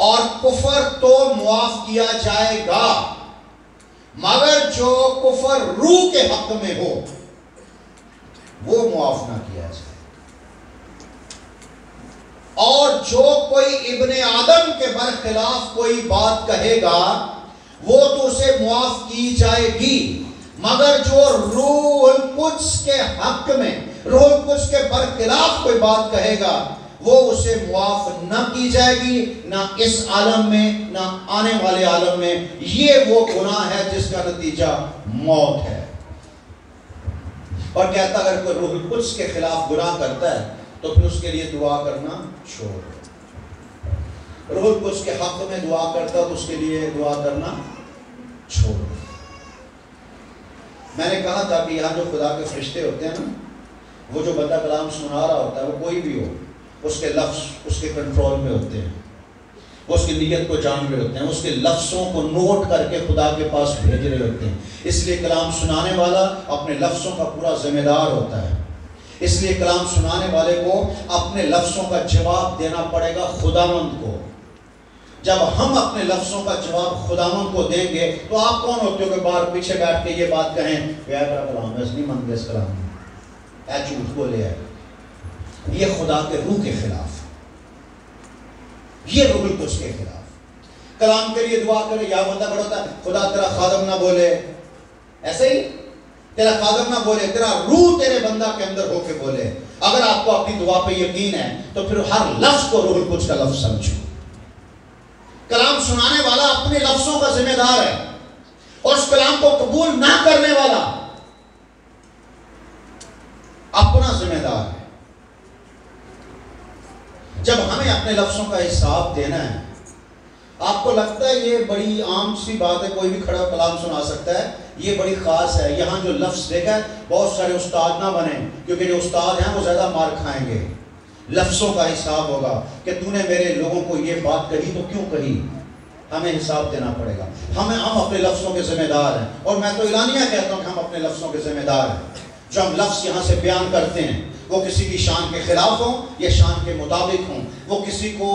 اور کفر تو معاف کیا جائے گا، مگر جو کفر روح کے حق میں ہو وہ معاف نہ کیا جائے، اور جو کوئی ابن آدم کے برخلاف کوئی بات کہے گا وہ تو اسے معاف کی جائے گی، مگر جو روح القدس کے حق میں، روح القدس کے برخلاف کوئی بات کہے گا وہ اسے معاف نہ کی جائے گی، نہ اس عالم میں نہ آنے والے عالم میں۔ یہ وہ گناہ ہے جس کا نتیجہ موت ہے۔ اور کہتا اگر کوئی روح القدس کے خلاف گناہ کرتا ہے تو پھر اس کے لیے دعا کرنا چھوڑ دو۔ روح القدس کے حق میں دعا کرتا تو اس کے لیے دعا کرنا چھوڑ دو۔ میں نے کہا تھا کہ یہاں جو خدا کے فرشتے ہوتے ہیں نا، وہ جو بندہ کلام سنا رہا ہوتا ہے، وہ کوئی بھی ہو، اس کے لفظ اس کے کنٹرول میں ہوتے ہیں، وہ اس کی نیت کو جان رہے ہوتے ہیں، اس کے لفظوں کو نوٹ کر کے خدا کے پاس بھیج رہے ہوتے ہیں۔ اس لیے کلام سنانے والا اپنے لفظوں کا پورا ذمہ دار ہوتا ہے۔ اس لیے کلام سنانے والے کو اپنے لفظوں کا جواب دینا پڑے گا خداوند کو۔ جب ہم اپنے لفظوں کا جواب خداوند کو دیں گے تو آپ کون ہوتے ہو کہ باہر پیچھے بیٹھ کے یہ بات کہیں کہ میرا کلام ہے، اس نہیں مانتے اس کلام میں، اے جھوٹ بولے ہے، یہ خدا کے روح کے خلاف، یہ روح القدس کے خلاف۔ کلام کے لیے دعا کرے، یا بندہ بڑا ہوتا ہے خدا تیرا خادم نہ بولے، ایسے ہی تیرا خادم نہ بولے، تیرا روح تیرے بندہ کے اندر ہو کے بولے۔ اگر آپ کو اپنی دعا پہ یقین ہے تو پھر ہر لفظ کو روح القدس کا لفظ سمجھو۔ کلام سنانے والا اپنے لفظوں کا ذمہ دار ہے، اور اس کلام کو قبول نہ کرنے والا اپنا ذمہ دار ہے۔ جب ہمیں اپنے لفظوں کا حساب دینا ہے، آپ کو لگتا ہے یہ بڑی عام سی بات ہے، کوئی بھی کھڑا کلام سنا سکتا ہے، یہ بڑی خاص ہے، یہاں جو لفظ دیکھا ہے بہت سارے استاد نہ بنے، کیونکہ جو استاد ہیں وہ زیادہ مار کھائیں گے۔ لفظوں کا حساب ہوگا کہ تو نے میرے لوگوں کو یہ بات کہی تو کیوں کہی، ہمیں حساب دینا پڑے گا۔ ہم اپنے لفظوں کے ذمہ دار ہیں، اور میں تو اعلانیہ کہتا ہوں کہ ہم اپنے لفظوں کے ذمہ دار ہیں۔ جو ہم لفظ یہاں سے بیان کرتے ہیں وہ کسی کی شان کے خلاف ہوں یا شان کے مطابق ہوں، وہ کسی کو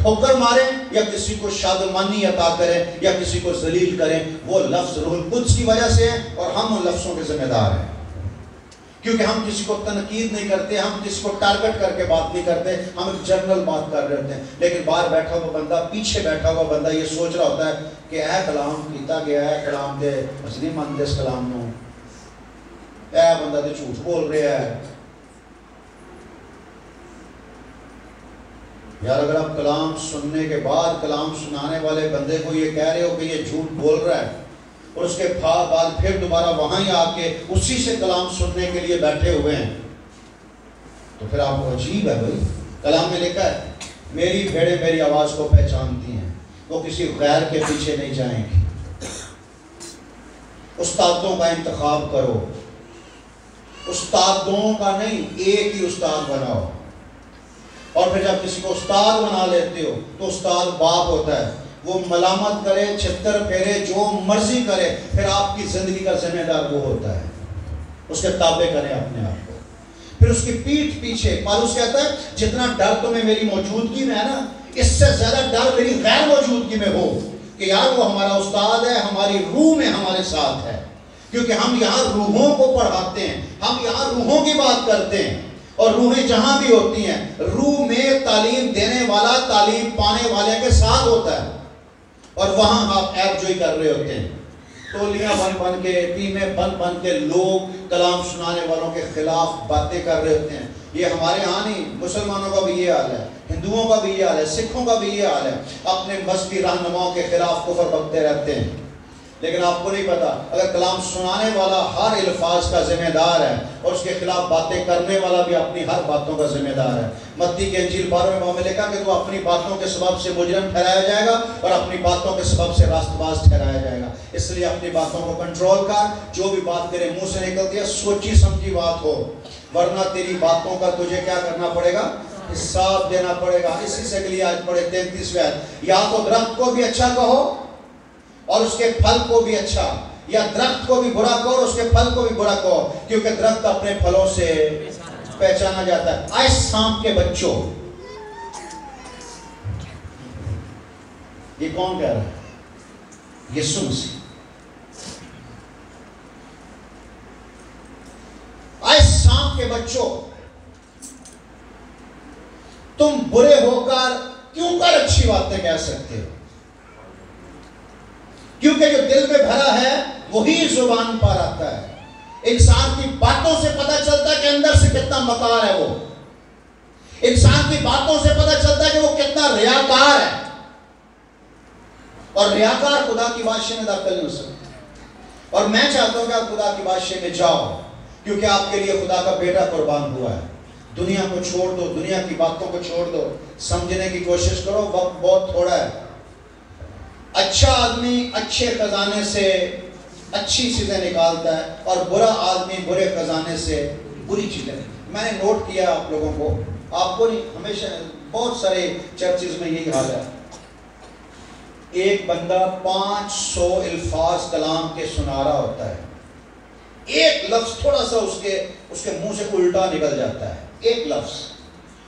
ٹھوکر ماریں یا کسی کو شادمانی عطا کریں یا کسی کو ذلیل کریں، وہ لفظ روح القدس کی وجہ سے ہیں اور ہم ان لفظوں کے ذمہ دار ہیں۔ کیونکہ ہم کسی کو تنقید نہیں کرتے، ہم کسی کو ٹارگٹ کر کے بات نہیں کرتے، ہم ایک جنرل بات کر رہے ہوتے ہیں۔ لیکن باہر بیٹھا ہوا بندہ، پیچھے بیٹھا ہوا بندہ یہ سوچ رہا ہوتا ہے کہ اے کلام کیتا گیا ہے، کلام دے اس نہیں مانتے اس کلام نو، اے بندہ دے جھوٹ بول رہا ہے۔ یار اگر آپ کلام سننے کے بعد کلام سنانے والے بندے کو یہ کہہ رہے ہو کہ یہ جھوٹ بول رہا ہے، اور اس کے بعد پھر دوبارہ وہاں ہی آ کے اسی سے کلام سننے کے لیے بیٹھے ہوئے ہیں، تو پھر آپ کو عجیب ہے بھائی۔ کلام میں لکھا ہے میری بھیڑیں میری آواز کو پہچانتی ہیں، وہ کسی غیر کے پیچھے نہیں جائیں گی۔ استادوں کا انتخاب کرو، استادوں کا نہیں، ایک ہی استاد بناؤ۔ اور پھر جب کسی کو استاد بنا لیتے ہو تو استاد باپ ہوتا ہے، وہ ملامت کرے، چھتر پھیرے، جو مرضی کرے، پھر آپ کی زندگی کا ذمہ دار وہ ہوتا ہے، اس کے تابع کریں اپنے آپ کو۔ پھر اس کی پیٹھ پیچھے پالوس کہتا ہے جتنا ڈر تمہیں میری موجودگی میں ہے نا، اس سے زیادہ ڈر میری غیر موجودگی میں ہو، کہ یار وہ ہمارا استاد ہے، ہماری روح میں ہمارے ساتھ ہے، کیونکہ ہم یہاں روحوں کو پڑھاتے ہیں، ہم یہاں روحوں کی بات کرتے ہیں، اور روحیں جہاں بھی ہوتی ہیں روح میں تعلیم دینے والا تعلیم پانے والے کے ساتھ ہوتا ہے، اور وہاں آپ ایپ جوئی کر رہے ہوتے ہیں۔ ٹولیاں بن بن کے، ٹیمیں بن بن کے لوگ کلام سنانے والوں کے خلاف باتیں کر رہے ہوتے ہیں۔ یہ ہمارے ہاں نہیں، مسلمانوں کا بھی یہ حال ہے، ہندوؤں کا بھی یہ حال ہے، سکھوں کا بھی یہ حال ہے، اپنے مذہبی رہنماؤں کے خلاف کفر بکتے رہتے ہیں۔ لیکن آپ کو نہیں پتا اگر کلام سنانے والا ہر الفاظ کا ذمہ دار ہے اور اس کے خلاف باتیں کرنے والا بھی اپنی ہر باتوں کا ذمہ دار ہے۔ متی کی انجیل 12ویں باب میں لکھا کہ تو اپنی باتوں کے سبب سے مجرم ٹھہرایا جائے گا اور اپنی باتوں کے سبب سے راست باز ٹھہرایا جائے گا۔ اس لیے اپنی باتوں کو کنٹرول کر، جو بھی بات تیرے منہ سے نکلتی ہے سوچی سمجھی بات ہو، ورنہ تیری باتوں کا تجھے کیا کرنا پڑے گا، حساب دینا پڑے گا۔ اسی سے لیے آج پڑھے 33ویں آیت، یا تو درخت کو بھی اچھا کہو اور اس کے پھل کو بھی اچھا، یا درخت کو بھی برا کہو اور اس کے پھل کو بھی برا کہو، کیونکہ درخت اپنے پھلوں سے پہچانا جاتا ہے۔ آئے سانپ کے بچوں، یہ کون کہہ رہا ہے؟ یسوع مسیح۔ آئے سانپ کے بچوں، تم برے ہو کر کیوں کر اچھی باتیں کہہ سکتے ہو؟ کیونکہ جو دل میں بھرا ہے وہی زبان پر آتا ہے۔ انسان کی باتوں سے پتہ چلتا ہے کہ اندر سے کتنا مکار ہے وہ، انسان کی باتوں سے پتہ چلتا ہے کہ وہ کتنا ریاکار ہے، اور ریاکار خدا کی بادشاہی میں داخل نہیں ہو سکتا۔ اور میں چاہتا ہوں کہ آپ خدا کی بادشاہی میں جاؤ، کیونکہ آپ کے لیے خدا کا بیٹا قربان ہوا ہے. دنیا کو چھوڑ دو, دنیا کی باتوں کو چھوڑ دو, سمجھنے کی کوشش کرو, وقت بہت تھوڑا ہے. اچھا آدمی اچھے خزانے سے اچھی چیزیں نکالتا ہے اور برا آدمی برے خزانے سے بری چیزیں. میں نے نوٹ کیا آپ لوگوں کو, آپ کو نہیں, ہمیشہ بہت سارے چرچز میں یہی حال ہے. ایک بندہ 500 الفاظ کلام کے سنارا ہوتا ہے, ایک لفظ تھوڑا سا اس کے منہ سے الٹا نکل جاتا ہے, ایک لفظ,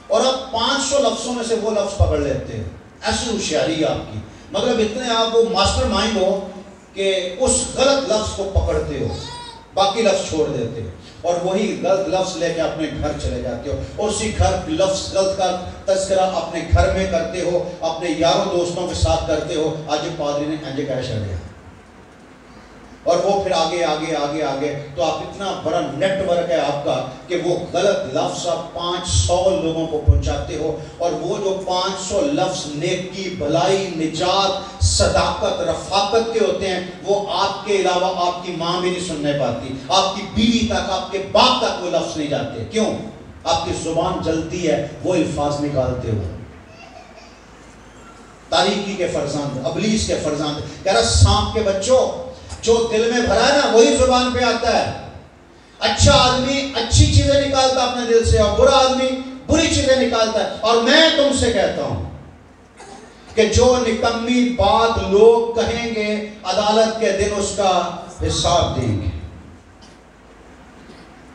اور آپ 500 لفظوں میں سے وہ لفظ پکڑ لیتے ہیں. ایسی ہوشیاری آپ کی, مطلب اتنے آپ وہ ماسٹر مائنڈ ہو کہ اس غلط لفظ کو پکڑتے ہو, باقی لفظ چھوڑ دیتے ہو, اور وہی غلط لفظ لے کے اپنے گھر چلے جاتے ہو, اور اسی گھر لفظ غلط کا تذکرہ اپنے گھر میں کرتے ہو, اپنے یاروں دوستوں کے ساتھ کرتے ہو. آج پادری نے انجے کیش کر دیا, اور وہ پھر آگے آگے آگے آگے, تو آپ اتنا بڑا نیٹ ورک ہے آپ کا کہ وہ غلط لفظ آپ 500 لوگوں کو پہنچاتے ہو, اور وہ جو 500 لفظ نیکی, بھلائی, نجات, صداقت, رفاقت کے ہوتے ہیں, وہ آپ کے علاوہ آپ کی ماں بھی نہیں سننے پاتی, آپ کی بیوی تک, آپ کے باپ تک وہ لفظ نہیں جاتے. کیوں؟ آپ کی زبان جلتی ہے وہ الفاظ نکالتے ہو. تاریکی کے فرزند, ابلیس کے فرزند, کہہ رہا سانپ کے بچوں, جو دل میں بھرا ہے نا وہی زبان پہ آتا ہے. اچھا آدمی اچھی چیزیں نکالتا اپنے دل سے, اور برا آدمی بری چیزیں نکالتا ہے. اور میں تم سے کہتا ہوں کہ جو نکمی بات لوگ کہیں گے, عدالت کے دن اس کا حساب دیں گے.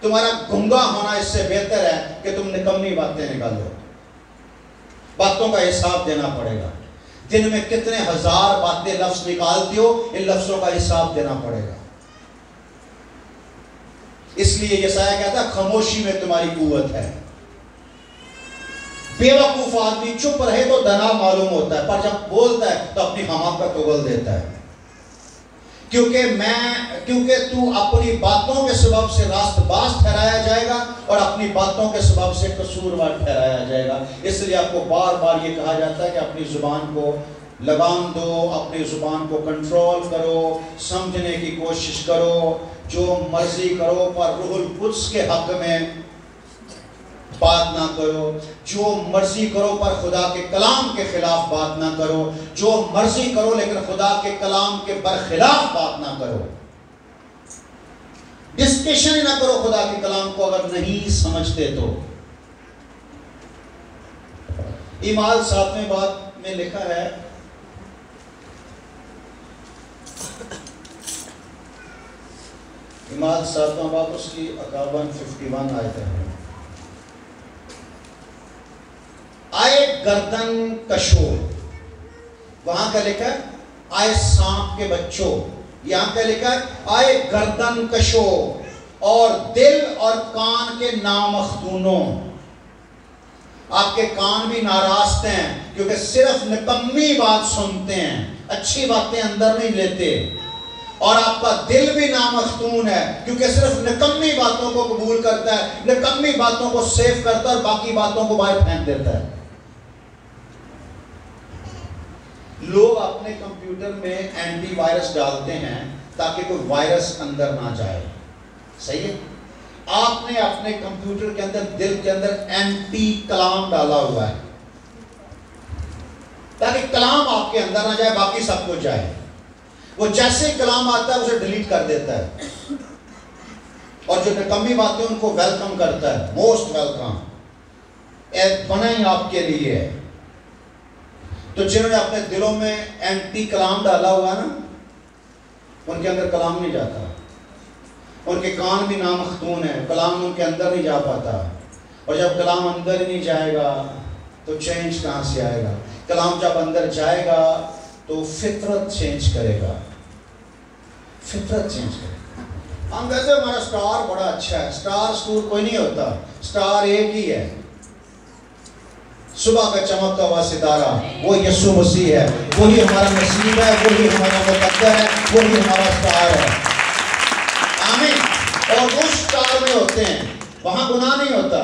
تمہارا گنگا ہونا اس سے بہتر ہے کہ تم نکمی باتیں نکالو. باتوں کا حساب دینا پڑے گا. دن میں کتنے ہزار باتیں لفظ نکالتی ہو, ان لفظوں کا حساب دینا پڑے گا. اس لیے یسایہ کہتا ہے خاموشی میں تمہاری قوت ہے. بے وقوف آدمی چپ رہے تو دنا معلوم ہوتا ہے, پر جب بولتا ہے تو اپنی حماقت کو اگل دیتا ہے. کیونکہ تو اپنی باتوں کے سبب سے راست باز ٹھہرایا جائے گا, اور اپنی باتوں کے سبب سے قصوروار ٹھہرایا جائے گا. اس لیے آپ کو بار بار یہ کہا جاتا ہے کہ اپنی زبان کو لگام دو, اپنی زبان کو کنٹرول کرو, سمجھنے کی کوشش کرو, جو مرضی کرو پر روح القدس کے حق میں بات نہ کرو, جو مرضی کرو پر خدا کے کلام کے خلاف بات نہ کرو, جو مرضی کرو لیکن خدا کے کلام کے برخلاف بات نہ کرو. ڈسکشن نہ کرو خدا کے کلام کو اگر نہیں سمجھتے تو. ایمال 7ویں بات میں لکھا ہے, ایمال 7واں باب اس کی 51 آیت ہے. آئے گردن کشو, وہاں کیا لکھا ہے؟ آئے سانپ کے بچوں. یہاں کیا لکھا ہے؟ آئے گردن کشو اور دل اور کان کے نامختونوں. آپ کے کان بھی ناراست ہیں کیونکہ صرف نکمی بات سنتے ہیں, اچھی باتیں اندر نہیں لیتے. اور آپ کا دل بھی نامختون ہے کیونکہ صرف نکمی باتوں کو قبول کرتا ہے, نکمی باتوں کو سیو کرتا ہے اور باقی باتوں کو باہر پھینک دیتا ہے. لوگ اپنے کمپیوٹر میں اینٹی وائرس ڈالتے ہیں تاکہ کوئی وائرس اندر نہ جائے. صحیح ہے؟ آپ نے اپنے کمپیوٹر کے اندر, دل کے اندر اینٹی کلام ڈالا ہوا ہے تاکہ کلام آپ کے اندر نہ جائے, باقی سب کچھ جائے. وہ جیسے کلام آتا ہے اسے ڈیلیٹ کر دیتا ہے, اور جو نکمی باتیں ان کو ویلکم کرتا ہے, موسٹ ویلکم, بنا ہی آپ کے لیے ہے. تو جنہوں نے اپنے دلوں میں اینٹی کلام ڈالا ہوا نا, ان کے اندر کلام نہیں جاتا. ان کے کان بھی نامختون ہیں, کلام ان کے اندر نہیں جا پاتا. اور جب کلام اندر ہی نہیں جائے گا تو چینج کہاں سے آئے گا؟ کلام جب اندر جائے گا تو فطرت چینج کرے گا, فطرت چینج کرے گا. ہم کہتے ہیں ہمارا سٹار بڑا اچھا ہے. سٹار سٹور کوئی نہیں ہوتا, سٹار ایک ہی ہے. صبح کا چمکتا ہوا ستارہ وہ یسوع مسیح ہے, وہی ہمارا نصیب ہے, وہی ہمارا مقدر ہے, وہی ہمارا سٹار ہے. آمین. اور وہ سٹار میں ہوتے ہیں, وہاں گناہ نہیں ہوتا.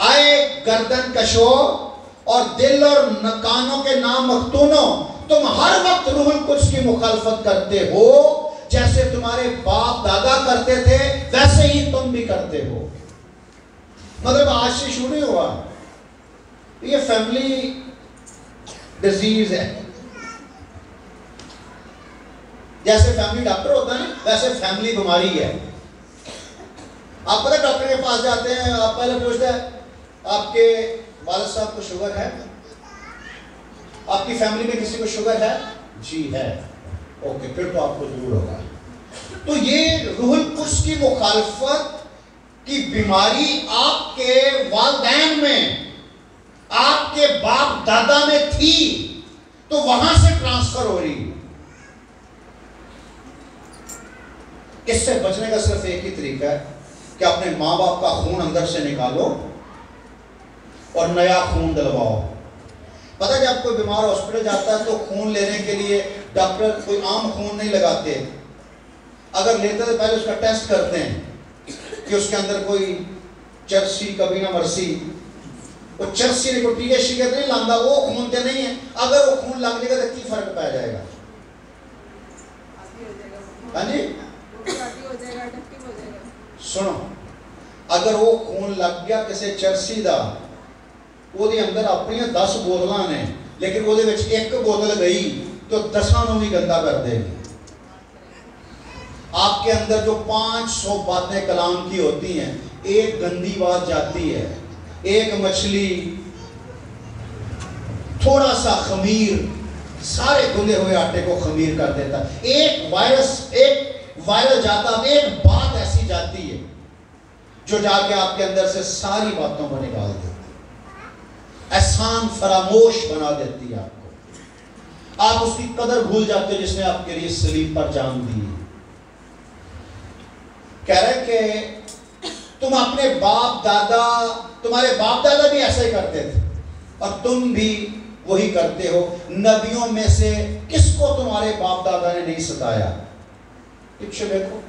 آئے گردن کشو اور دل اور کانوں کے نام مختونوں, تم ہر وقت روح القدس کی مخالفت کرتے ہو جیسے تمہارے باپ دادا کرتے تھے ویسے ہی تم بھی کرتے ہو. مطلب آج سے شروع نہیں ہوا, یہ فیملی ڈیزیز ہے. جیسے فیملی ڈاکٹر ہوتا ہے نا, ویسے فیملی بیماری ہے. آپ پتہ ڈاکٹر کے پاس جاتے ہیں, آپ پہلے پوچھتے ہیں آپ کے والد صاحب کو شوگر ہے, آپ کی فیملی میں کسی کو شوگر ہے؟ جی ہے. اوکے, پھر تو آپ کو ضرور ہوگا. تو یہ روح القدس کی مخالفت کی بیماری آپ کے والدین میں, آپ کے باپ دادا میں تھی, تو وہاں سے ٹرانسفر ہو رہی. اس سے بچنے کا صرف ایک ہی طریقہ ہے کہ اپنے ماں باپ کا خون اندر سے نکالو اور نیا خون دلواؤ. پتہ ہے جب کوئی بیمار ہاسپٹل جاتا ہے تو خون لینے کے لیے ڈاکٹر کوئی عام خون نہیں لگاتے. اگر لیتے تو پہلے اس کا ٹیسٹ کرتے ہیں کہ اس کے اندر کوئی چرسی کبھی نہ مرسی, وہ چرسی نے کوئی ٹیکے شکایت نہیں لاندہ, وہ خون تے نہیں ہے. اگر وہ خون لگ جائے گا تو کی فرق پہ جائے گا؟ ہاں جی سنو, اگر وہ خون لگ گیا کسی چرسی دا, وہ دے اندر اپنی 10 بوتلاں نے, لیکن وہ دے وچ ایک بوتل گئی تو 10 نوں بھی گندا کر دے گی. آپ کے اندر جو 500 باتیں کلام کی ہوتی ہیں, ایک گندی بات جاتی ہے, ایک مچھلی, تھوڑا سا خمیر سارے گندے ہوئے آٹے کو خمیر کر دیتا. ایک وائرس جاتا, ایک بات ایسی جاتی ہے جو جا کے آپ کے اندر سے ساری باتوں کو نکال دیتی, احسان فراموش بنا دیتی ہے آپ کو. آپ اس کی قدر بھول جاتے ہیں جس نے آپ کے لیے صلیب پر جان دی. کہہ رہے کہ تم اپنے باپ دادا, تمہارے باپ دادا بھی ایسا ہی کرتے تھے اور تم بھی وہی کرتے ہو. نبیوں میں سے کس کو تمہارے باپ دادا نے نہیں ستایا؟ پیچھے دیکھو.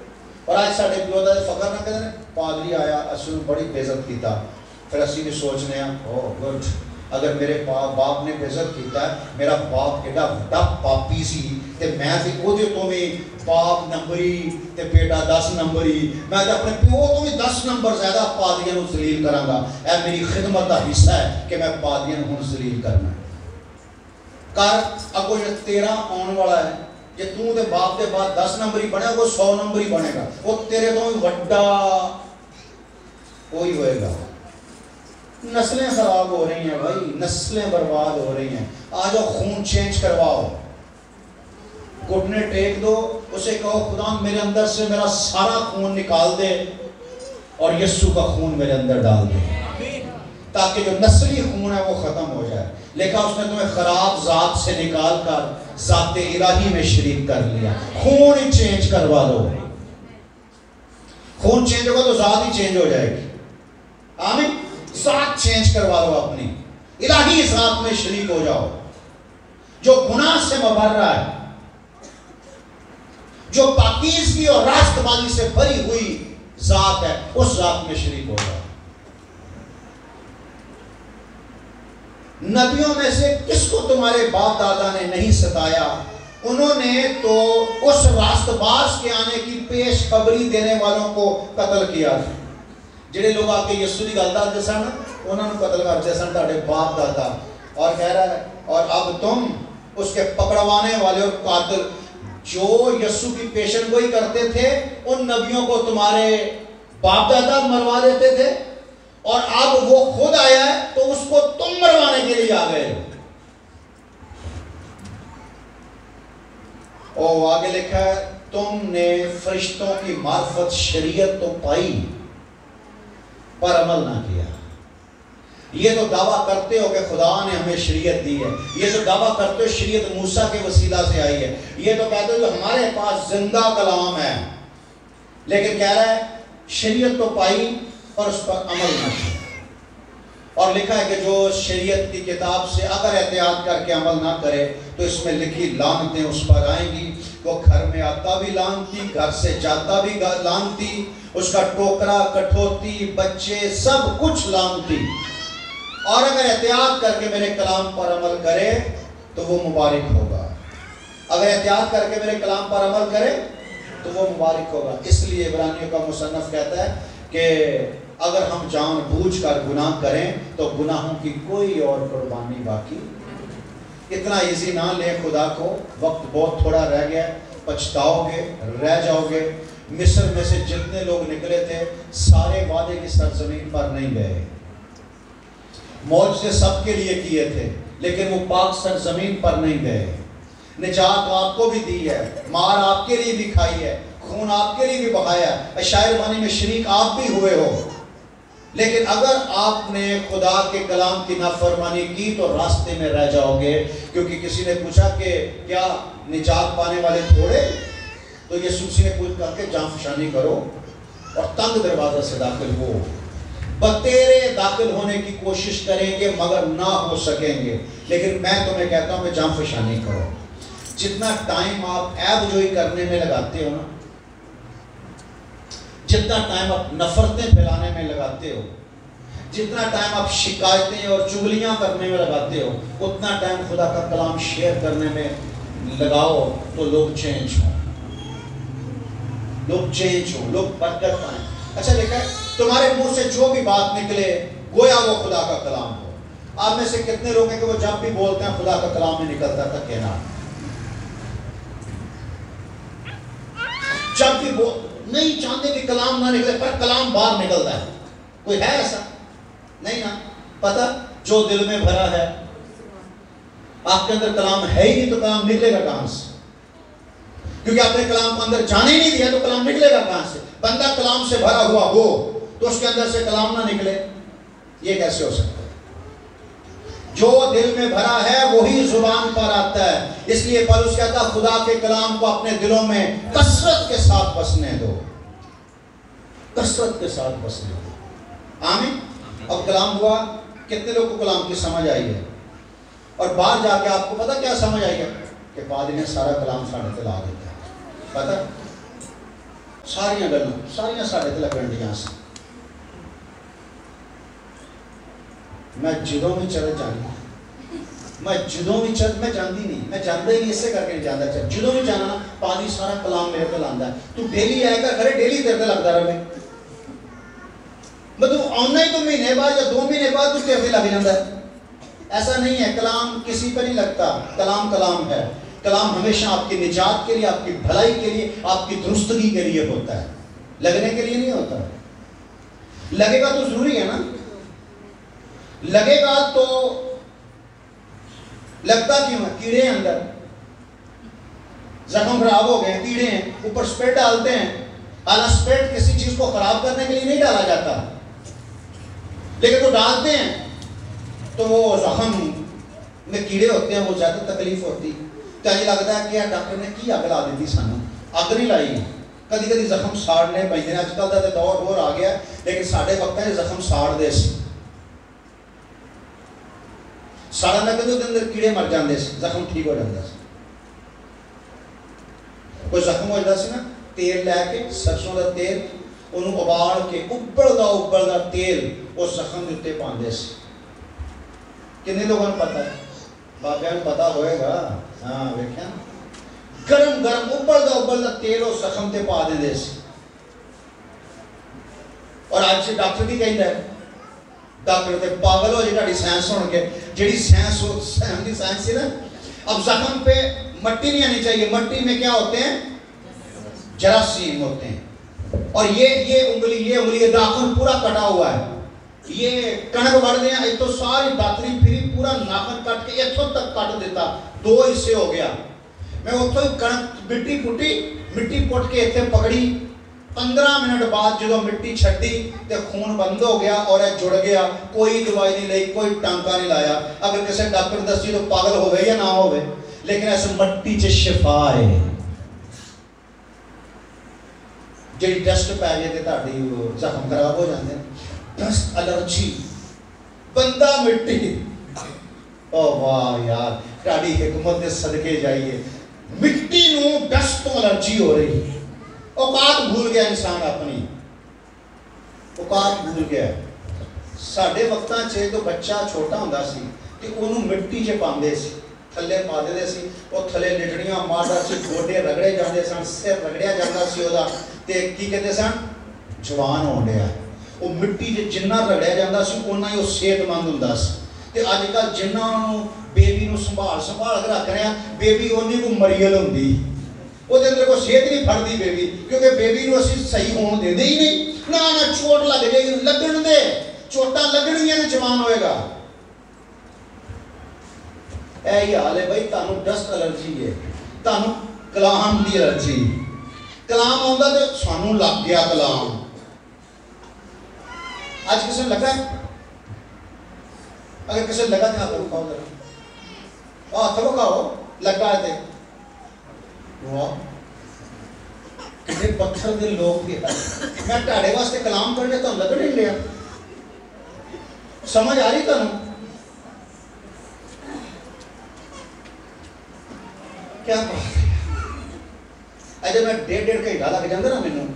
اور آج ساڑھے پیو دادا فخر نہ کریں, پادری آیا اصل بڑی بےزت کیتا, پھر اسی بھی سوچنے ہیں او گڈ, اگر میرے باپ نے بےزت کیتا ہے, میرا باپ ایڈا وڈا پاپی سی تے میں تے او دے تو میں باپ نمبری تے بیٹا 10 نمبری, میں تے اپنے پیو تو بھی 10 نمبر زیادہ پادریاں نوں ذلیل کراں گا. اے میری خدمت دا حصہ ہے کہ میں پادریاں نوں ذلیل کرنا کر. اگو جو تیرا آن والا ہے, جے تو دے باپ دے بعد 10 نمبری بنے گا, 100 نمبری بنے گا, وہ تیرے تو بھی وڈا وہی ہوئے گا. نسلیں خراب ہو رہی ہیں بھائی, نسلیں برباد ہو رہی ہیں. آ جاؤ خون چینج کرواؤ, گھٹنے ٹیک دو, اسے کہو خدا میرے اندر سے میرا سارا خون نکال دے اور یسوع کا خون میرے اندر ڈال دے, تاکہ جو نسلی خون ہے وہ ختم ہو جائے. لیکن اس نے تمہیں خراب ذات سے نکال کر ذات الہی میں شریک کر لیا. خون چینج کروا دو, خون چینج ہوگا تو ذات ہی چینج ہو جائے گی. آمین. ذات چینج کروا دو, اپنی الہی ذات میں شریک ہو جاؤ. جو گناہ سے مبرہ ہے, جو پاکیزگی اور راست بازی سے بھری ہوئی ذات ہے, اس ذات میں شریک ہو جاؤ. نبیوں میں سے کس کو تمہارے باپ دادا نے نہیں ستایا؟ انہوں نے تو اس راست باز کے آنے کی پیش خبری دینے والوں کو قتل کیا تھا. جڑے لوگ آ کے یسوع دی گل دسدے سن, انہوں نے قتل کرتے سن تہاڈے باپ دادا. اور کہہ رہا ہے اور اب تم اس کے پکڑوانے والے اور قاتل جو یسوع کی پیشن گوئی کرتے تھے, ان نبیوں کو تمہارے باپ دادا مروا دیتے تھے, اور اب وہ خود آیا ہے تو اس کو تم مروانے کے لیے آ گئے. اور آگے لکھا ہے تم نے فرشتوں کی معرفت شریعت تو پائی پر عمل نہ کیا. یہ تو دعویٰ کرتے ہو کہ خدا نے ہمیں شریعت دی ہے, یہ تو دعویٰ کرتے ہو شریعت موسیٰ کے وسیلہ سے آئی ہے, یہ تو کہتے ہو جو ہمارے پاس زندہ کلام ہے, لیکن کہہ رہا ہے شریعت تو پائی اور اس پر عمل نہ کیا. اور لکھا ہے کہ جو شریعت کی کتاب سے اگر احتیاط کر کے عمل نہ کرے تو اس میں لکھی لعنتیں اس پر آئیں گی. وہ گھر میں آتا بھی لعنتی, گھر سے جاتا بھی لعنتی, اس کا ٹوکرا, کٹوتی, بچے, سب کچھ لعنتی. اور اگر احتیاط کر کے میرے کلام پر عمل کرے تو وہ مبارک ہوگا. اگر احتیاط کر کے میرے کلام پر عمل کرے تو وہ مبارک ہوگا. اس لیے عبرانیوں کا مصنف کہتا ہے کہ اگر ہم جان بوجھ کر گناہ کریں تو گناہوں کی کوئی اور قربانی باقی. اتنا ایزی نہ لیں خدا کو. وقت بہت تھوڑا رہ گیا, پچھتاؤ گے, رہ جاؤ گے. مصر میں سے جتنے لوگ نکلے تھے سارے وعدے کی سرزمین پر نہیں گئے. معجزے سب کے لیے کیے تھے لیکن وہ پاک سرزمین پر نہیں گئے. نجات آپ کو بھی دی ہے, مار آپ کے لیے بھی کھائی ہے, خون آپ کے لیے بھی بہایا, عشائر بانی میں شریک آپ بھی ہوئے ہو. لیکن اگر آپ نے خدا کے کلام کی نافرمانی کی تو راستے میں رہ جاؤ گے. کیونکہ کسی نے پوچھا کہ کیا نجات پانے والے تھوڑے, تو یسوع مسیح نے پوچھ کر کے جان فشانی کرو اور تنگ دروازہ سے داخل ہو. بتیرے داخل ہونے کی کوشش کریں گے مگر نہ ہو سکیں گے. لیکن میں تمہیں کہتا ہوں کہ جان فشانی کرو. جتنا ٹائم آپ عیب جوئی کرنے میں لگاتے ہو نا, جتنا ٹائم آپ نفرتیں پھیلانے میں لگاتے ہو, جتنا ٹائم آپ شکایتیں اور چغلیاں کرنے میں لگاتے ہو, اتنا ٹائم خدا کا کلام شیئر کرنے میں لگاؤ تو لوگ چینج ہوں, لوگ برکت پائیں. اچھا دیکھا تمہارے منہ سے جو بھی بات نکلے گویا وہ خدا کا کلام ہو. آپ میں سے کتنے لوگ ہیں کہ وہ جب بھی بولتے ہیں خدا کا کلام نہیں نکلتا تھا کہنا, جب بھی نہیں چاہتے کہ کلام نہ نکلے پر کلام باہر نکلتا ہے. کوئی ہے ایسا؟ نہیں نا. پتہ جو دل میں بھرا ہے, آپ کے اندر کلام ہے ہی نہیں تو کلام نکلے گا کہاں سے؟ کیونکہ آپ نے کلام کو اندر جانے ہی نہیں دیا تو کلام نکلے گا کہاں سے؟ بندہ کلام سے بھرا ہوا ہو تو اس کے اندر سے کلام نہ نکلے, یہ کیسے ہو سکتا ہے؟ جو دل میں بھرا ہے وہی زبان پر آتا ہے. اس لیے پولس کہتا ہے خدا کے کلام کو اپنے دلوں میں کثرت کے ساتھ بسنے دو, کثرت کے ساتھ بسنے دو. آمین. اب کلام ہوا, کتنے لوگ کو کلام کی سمجھ آئی ہے؟ اور باہر جا کے آپ کو پتہ کیا سمجھ آئی ہے کہ پادری نے سارا کلام ساڑھے تے لا دیتا ہے. پتہ ساریاں گلوں ساریاں ساڑھے تے لگنڈیاں سے میں جدوں میں چل جانی, میں جدوں بھی چل میں جاندی نہیں, میں جانتا ہی نہیں, اس سے کر کے نہیں جانتا. چل جدوں بھی جانا پانی سارا کلام میرے تے لاندا ہے. تو ڈیلی آئے گا گھرے ڈیلی تیرے تے لگتا رہے, مطلب آنا ہی تو مہینے بعد یا 2 مہینے بعد تو تیرے تے لگ جاتا ہے. ایسا نہیں ہے. کلام کسی پہ نہیں لگتا. کلام کلام ہے. کلام ہمیشہ آپ کی نجات کے لیے, آپ کی بھلائی کے لیے, آپ کی درستگی کے لیے ہوتا ہے, لگنے کے لیے نہیں ہوتا. لگے گا تو ضروری ہے نا, لگے گا تو لگتا کیوں ہے؟ کیڑے ہیں اندر, زخم خراب ہو گئے, کیڑے ہیں, اوپر سپیٹ ڈالتے ہیں. حالانکہ سپیٹ کسی چیز کو خراب کرنے کے لیے نہیں ڈالا جاتا, لیکن وہ ڈالتے ہیں تو وہ زخم میں کیڑے ہوتے ہیں, وہ زیادہ تکلیف ہوتی. تو یہ لگتا ہے کہ ڈاکٹر نے کی اگ لا دیتی سانو, اگ نہیں لائی. کدی کدی زخم ساڑنے پہ اج کل کا دور آ گیا, لیکن سارے وقت ہے زخم ساڑ دے سی, ساڑا نہ کہ اندر کیڑے مر جاندے سی, زخم ٹھیک ہو جاتا سی. کوئی زخم ہو جاتا سی نا, تیل لے کے سرسوں کا تیل انہوں ابال کے ابلدا تیل اس زخم کے اتنے پاندے سی. کتنے لوگوں نے پتا ہے؟ بابیاں کو پتا ہوئے گا. ہاں ویکھیا, گرم گرم ابلدا تیل اس زخم تے پا دے سی. اور آج ڈاکٹر کی کہتا ہے, ڈاکٹر تے پاگل ہو جی سائنس ہو کے, جیڑی سائنس سی نا. اب زخم پہ مٹی نہیں آنی چاہیے. مٹی میں کیا ہوتے ہیں؟ جراثیم ہوتے ہیں. اور یہ انگلی یہ ناخن پورا کٹا ہوا ہے. یہ کنک بڑھ دیا, ایک تو ساری داتری پھری پورا ناخن کٹ کے اتھوں تک کٹ دیتا, 2 حصے ہو گیا. میں اتھوں کنک مٹی پٹ کے اتنے پکڑی. 15 منٹ بعد جدو مٹی چھٹی تے خون بند ہو گیا اور جڑ گیا. کوئی دوائی نہیں لی, کوئی ٹانکا نہیں لایا. اگر کسی ڈاکٹر دسی تو پاگل ہوئے یا نہ ہوئے, لیکن ایسے مٹی چ شفا ہے. جی ڈسٹ پی جائے تو تاری زخم خراب ہو جاتے ہیں. ڈسٹ الرجی, بندہ مٹی. او واہ یار, تاری حکمت دے صدقے جائیے. مٹی نو ڈسٹ تو الرجی ہو رہی. اوقات بھول گیا انسان, اپنی اوقات بھول گیا. ساڈے وقتاں چ تو بچہ چھوٹا ہوندا سی تے اونوں مٹی چ پاندے سی. تھلے پا دے سی وہ تھلے لٹڑیاں ماردا سی گوڈے رگڑے جاندے سن سر رگڑیا جاندا سی او دا تے کی کہندے سن جوان ہون ڈیا وہ مٹی دے جنہ رگڑیا جاندا سی اوناں ہی وہ صحت مند ہوندا سی تے اج کل جنہاں بیبی نو سنبھال کے رکھ رہے ہیں بیبی اونی کو مریل ہوندی وہ دے اندر کوئی صحت نہیں پھڑدی بیبی کیونکہ بیبی نو اسی صحیح ہون دیندے ہی نہیں نہ چوٹ لگ جائے گی لگن دے چوٹاں لگنیاں تے جوان ہوئے گا اے ہی حال ہے بھائی تانوں ڈسٹ الرجی ہے تانوں کلام دی الرجی کلام آندا تے سانوں لگ گیا کلام آج کسے لگا ہے اگر کسے لگا تو آپ کو بتاؤ ذرا ہاتھ بکاؤ لگا ہے واہ کتنے پتھر دے لوگ بھی میں ٹاڑے واسطے کلام کرنے تو لگ نہیں لیا سمجھ آ رہی تانوں کیا بات ہے اجے میں ڈیڑھ گھنٹہ لگ جاندے نا مینوں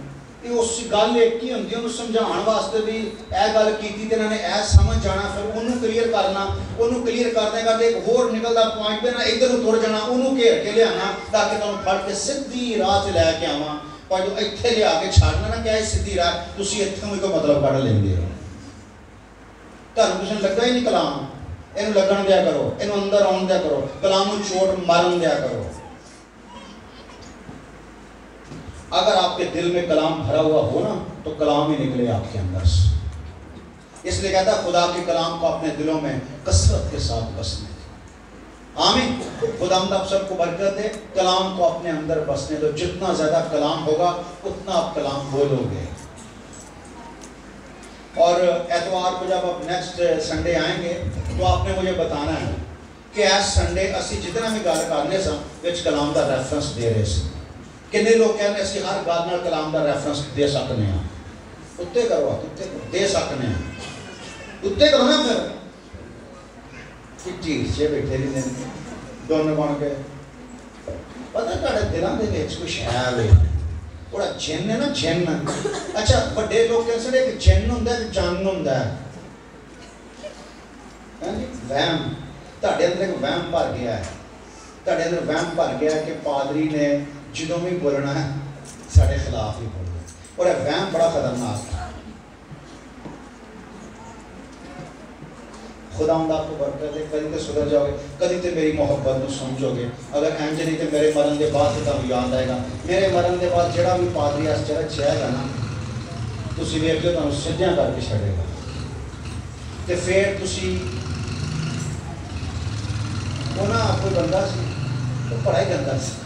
یہ اس گل ایک ہی ہوندی انہوں سمجھاؤਣ واسطے بھی اے گل کیتی تے انہاں نے اے سمجھ جانا پھر انہوں کلیئر کرنا انہوں کلیئر کرنے کا ایک ہور نکلدا پوائنٹ پہ نا ادھر ٹر جانا انہوں گھیر کے لیانا تاکہ تانوں پھڑ کے سیدھی راہ تے لے کے آواں پر جو ایتھے لے آ کے چھاڑنا نا کیا ہے سیدھی راہ تسی ایتھوں کوئی مطلب کڈ لیندے ہو تانوں کچھ لگا ہی نہیں کلام اینوں لگن دیا کرو اینوں اندر آن دیا کرو کلام نوں چوٹ مارن دیا کرو اگر آپ کے دل میں کلام بھرا ہوا ہو نا تو کلام ہی نکلے آپ کے اندر سے اس لیے کہتا ہے خدا کے کلام کو اپنے دلوں میں کثرت کے ساتھ بسنے دے آمین خداوند آپ سب کو برکت دے کلام کو اپنے اندر بسنے دو جتنا زیادہ کلام ہوگا اتنا آپ کلام بولو گے اور اتوار کو جب آپ نیکسٹ سنڈے آئیں گے تو آپ نے مجھے بتانا ہے کہ ایس سنڈے اسی جتنا بھی گل کرنے سا وچ کلام دا ریفرنس دے رہے سے کنے لوگ کہنے اسی ہر گل نال کلام دا ریفرنس دے سکنے ہیں اتنے کرو اتنے کرو دے سکنے ہیں اتنے کرو نا پھر چٹی سے بیٹھے نہیں دیں دونوں بن کے پتہ تھوڑے دلاں دے وچ کچھ ہے وے بڑا جن ہے نا جن اچھا بڑے لوگ کہتے ہیں کہ جن ہوندا ہے جان ہوندا ہے وہم تہاڈے اندر ایک وہم بھر گیا ہے تہاڈے اندر وہم بھر گیا ہے کہ پادری نے جدوں بھی بولنا ہے ساڈے خلاف ہی بولنا اور یہ وہم بڑا خطرناک ہے خداوند آپ کو برکت دے کدی تے سدھر جاؤ گے کدی تے میری محبت نو سمجھو گے اگر انج نہیں تے میرے مرن دے بعد تے تانوں یاد آئے گا میرے مرن دے بعد جڑا بھی پادری اس چرچ ہے گا نا تسی ویکھ کے تانوں سجیاں کر کے چھڑے گا تے پھر تسی اونا کوئی بندہ سی تو پڑھائی کرتا سی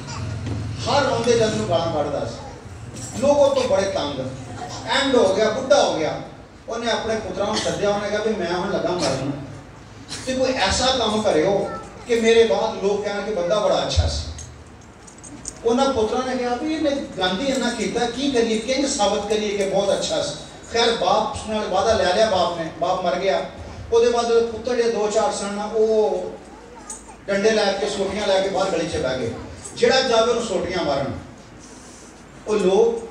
ہر روندے جن نوں گالاں کڈدا سی لوگوں تو بڑے تنگ اینڈ ہو گیا بڈھا ہو گیا انہیں اپنے پتراں نوں سدیا انہیں کہا بھی میں ہن لگا مرن تے کوئی ایسا کام کریو کہ میرے بعد لوگ کہن کہ بندہ بڑا اچھا سی انہاں پتراں نے کہا بھی میں گاندھی انہاں کیتا کی کریے کنج ثابت کریے کہ بہت اچھا سی خیر باپ نال وعدہ لے لیا باپ نے باپ مر گیا او دے بعد پتر جے دو چار سن او ڈنڈے لے کے سوٹیاں لے کے باہر گلی چ بیٹھ گئے جڑا جاوے انہوں سوٹیاں مارن وہ لوگ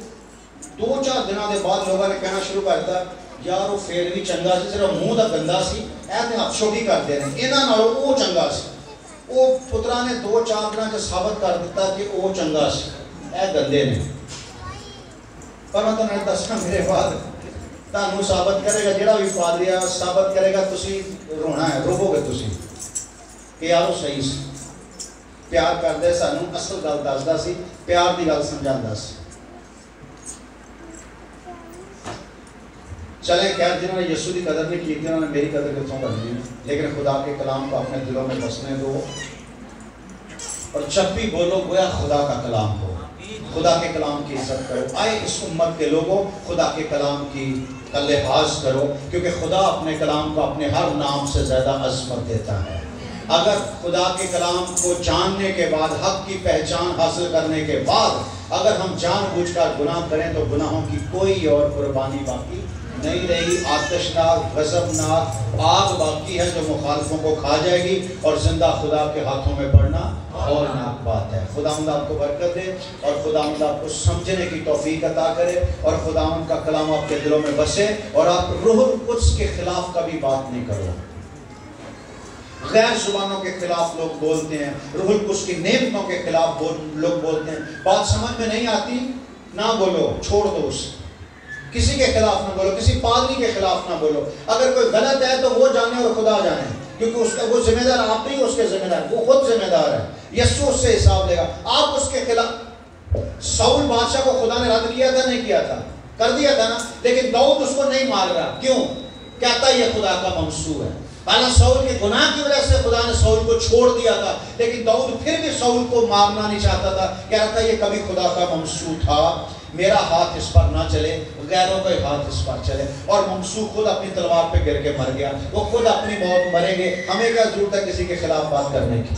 دو چار دنوں دے بعد لوگوں نے کہنا شروع کرتا یار وہ پھر بھی چنگا سی صرف منہ دا گندا سی اے تے ہاتھ چھوٹی کرتے ہیں انہاں نالوں او چنگا سی وہ پتراں نے دو چار دنوں چ ثابت کر دیتا کہ او چنگا سی اے گندے نے پر میں تانوں دساں میرے بعد تانوں ثابت کرے گا جڑا بھی پادری ثابت کرے گا تسی رونا ہے روو گے تسی کہ یار وہ صحیح سی پیار کردے سانوں اصل گل دسدا سی پیار دی گل سمجھاندا سی چلیں خیر جنہوں نے یسوع کی قدر نہیں کی تھی انہوں نے میری قدر کتوں کرنی ہے لیکن خدا کے کلام کو اپنے دلوں میں بسنے دو اور جب بھی بولو گویا خدا کا کلام ہو خدا کے کلام کی عزت کرو آئے اس امت کے لوگوں خدا کے کلام کی لحاظ کرو کیونکہ خدا اپنے کلام کو اپنے ہر نام سے زیادہ عظمت دیتا ہے اگر خدا کے کلام کو جاننے کے بعد حق کی پہچان حاصل کرنے کے بعد اگر ہم جان بوجھ کر گناہ کریں تو گناہوں کی کوئی اور قربانی باقی نہیں رہی آتشناک غضبناک آگ باقی ہے جو مخالفوں کو کھا جائے گی اور زندہ خدا کے ہاتھوں میں پڑنا اور ناک بات ہے خداوند آپ کو برکت دے اور خداوند آپ کو سمجھنے کی توفیق عطا کرے اور خداوند کا کلام آپ کے دلوں میں بسے اور آپ روح القدس کے خلاف کبھی بات نہیں کرو غیر زبانوں کے خلاف لوگ بولتے ہیں، روح القدس کی نعمتوں کے خلاف لوگ بولتے ہیں. بات سمجھ میں نہیں آتی نہ بولو، چھوڑ دو اسے. کسی کے خلاف نہ بولو، کسی پادری کے خلاف نہ بولو. اگر کوئی غلط ہے تو وہ جانے اور خدا جانے، کیونکہ اس کا وہ ذمہ دار آپ نہیں، اس کے ذمہ دار وہ خود ذمہ دار ہے. یسوع اس سے حساب لے گا. آپ اس کے خلاف، ساؤل بادشاہ کو خدا نے رد کیا تھا نہیں کیا تھا؟ کر دیا تھا نا. لیکن داؤد اس کو نہیں مار رہا. کیوں؟ کہتا یہ خدا کا ممسوح ہے. حالانکہ ساؤل کے گناہ کی وجہ سے خدا نے ساؤل کو چھوڑ دیا تھا، لیکن داؤد پھر بھی ساؤل کو مارنا نہیں چاہتا تھا. کہہ رہا تھا یہ کبھی خدا کا ممسوح تھا، میرا ہاتھ اس پر نہ چلے، غیروں کا ہاتھ اس پر چلے. اور ممسوح خود اپنی تلوار پہ گر کے مر گیا. وہ خود اپنی موت مریں گے. ہمیں کیا ضرورت ہے کسی کے خلاف بات کرنے کی؟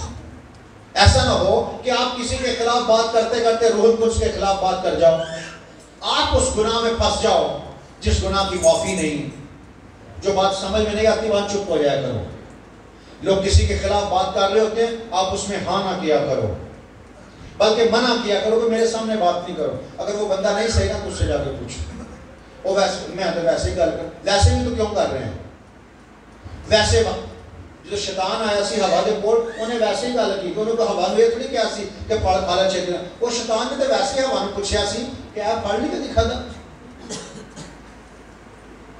ایسا نہ ہو کہ آپ کسی کے خلاف بات کرتے کرتے روح القدس کے خلاف بات کر جاؤ. آپ اس گناہ میں پھنس جاؤ جس گناہ کی معافی نہیں. جو بات سمجھ میں نہیں آتی وہاں چپ ہو جایا کرو. لوگ کسی کے خلاف بات کر رہے ہوتے ہیں، آپ اس میں ہاں نہ کیا کرو، بلکہ منع کیا کرو کہ میرے سامنے بات نہیں کرو. اگر وہ بندہ نہیں صحیح نا تو اس سے جا کے پوچھو. وہ ویسے میں تو ویسے ہی گل کر، ویسے بھی تو کیوں کر رہے ہیں؟ ویسے جو شیطان آیا سی ہوا دے کول، انہیں ویسے ہی گل کی کہ انہوں کو ہوا نے یہ تھوڑی کیا سی کہ پھل کھانا چاہیے. وہ شیطان نے تو ویسے ہی ہوا نے پوچھا سی کہ آپ پھل نہیں کدی کھادا.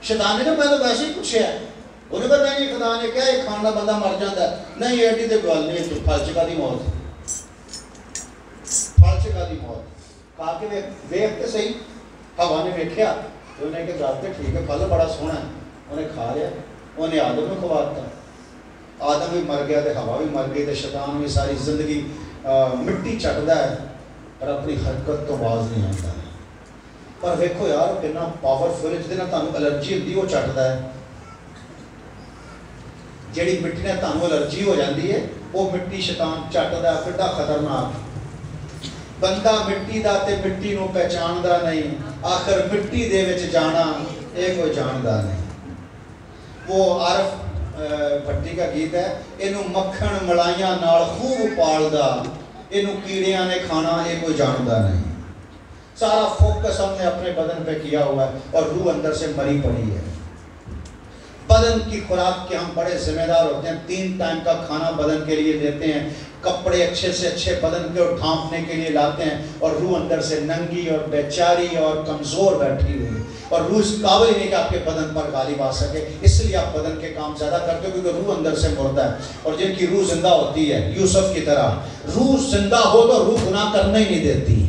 شیطان نے کہا میں تو ویسے ہی پوچھا ہے. انہوں نے کہا نہیں، خدا نے کہا یہ کھانا بندہ مر جاتا ہے. نہیں ایڈی تے گل نہیں، تو پھل چکا دی موت، پھل چکا دی موت. کہا کہ ویکھ تے صحیح. ہوا نے ویکھیا تو انہیں کہ گل تے ٹھیک ہے، پھل بڑا سوہنا ہے. انہیں کھا لیا. انہیں آدم نے کھوا دتا. آدم بھی مر گیا تے ہوا بھی مر گئی. تے شیطان بھی ساری زندگی مٹی چٹدا ہے پر اپنی حرکت تو باز نہیں آتا. پر ویکھو یار کتنا پاورفل ہے. جہدے نال تانوں الرجی ہوندی وہ چٹدا ہے. جیڑی مٹی نال تانوں الرجی ہو جاندی ہے وہ مٹی شیطان چٹدا ہے. کڈا خطرناک. بندہ مٹی دا تے مٹی نو پہچاندا نہیں، آخر مٹی دے وچ جانا اے کوئی جاندا نہیں. وہ عارف بھٹی کا گیت ہے، اینو مکھن ملائیاں نال خوب پالدا، اینو کیڑیاں نے کھانا اے کوئی جاندا نہیں. سارا فوکس ہم نے اپنے بدن پہ کیا ہوا ہے اور روح اندر سے مری پڑی ہے. بدن کی خوراک کے ہم بڑے ذمہ دار ہوتے ہیں. 3 ٹائم کا کھانا بدن کے لیے دیتے ہیں، کپڑے اچھے سے اچھے بدن کے ڈھانپنے کے لیے لاتے ہیں، اور روح اندر سے ننگی اور بیچاری اور کمزور بیٹھی ہوئی، اور روح اس قابل ہی نہیں کہ آپ کے بدن پر غالب آ سکے. اس لیے آپ بدن کے کام زیادہ کرتے ہو کیونکہ روح اندر سے مردہ ہے. اور جن کی روح زندہ ہوتی ہے یوسف کی طرح، روح زندہ ہو تو روح گناہ کرنے ہی نہیں دیتی.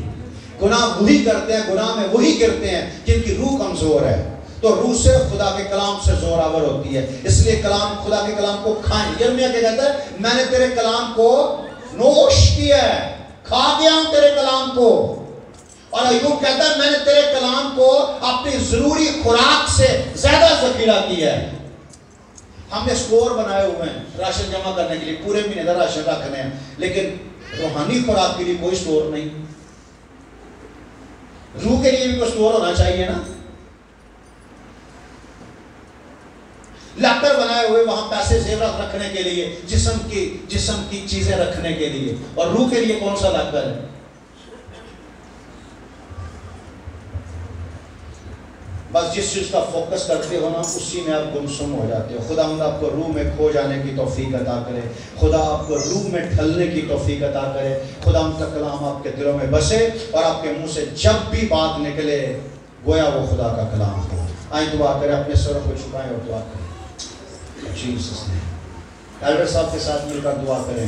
گناہ وہی کرتے ہیں، گناہ میں وہی گرتے ہیں جن کی روح کمزور ہے. تو روح صرف خدا کے کلام سے زور آور ہوتی ہے. اس لیے کلام، خدا کے کلام کو کھائیں. یرمیا کیا کہتا ہے؟ میں نے تیرے کلام کو نوش کیا ہے، کھا گیا ہوں تیرے کلام کو. اور ایوب کہتا ہے میں نے تیرے کلام کو اپنی ضروری خوراک سے زیادہ ذخیرہ کیا ہے. ہم نے سٹور بنائے ہوئے ہیں راشن جمع کرنے کے لیے، پورے مہینے کا راشن رکھنے ہیں، لیکن روحانی خوراک کے لیے کوئی سٹور نہیں. روح کے لیے بھی کوئی سٹور ہونا چاہیے نا. لاکر بنائے ہوئے وہاں پیسے زیورات رکھنے کے لیے، جسم کی چیزیں رکھنے کے لیے، اور روح کے لیے کون سا لاکر ہے؟ بس جس چیز کا فوکس کرتے ہو نا اسی میں آپ گمسم ہو جاتے ہو. خدا آپ کو روح میں کھو جانے کی توفیق عطا کرے. خدا آپ کو روح میں ڈھلنے کی توفیق عطا کرے. خدا کا کلام آپ کے دلوں میں بسے اور آپ کے منہ سے جب بھی بات نکلے گویا وہ خدا کا کلام ہو. آئیں دعا کریں، اپنے سروں کو جھکائیں اور دعا کریں. جیسس نے ایلڈر صاحب کے ساتھ مل کر دعا کریں.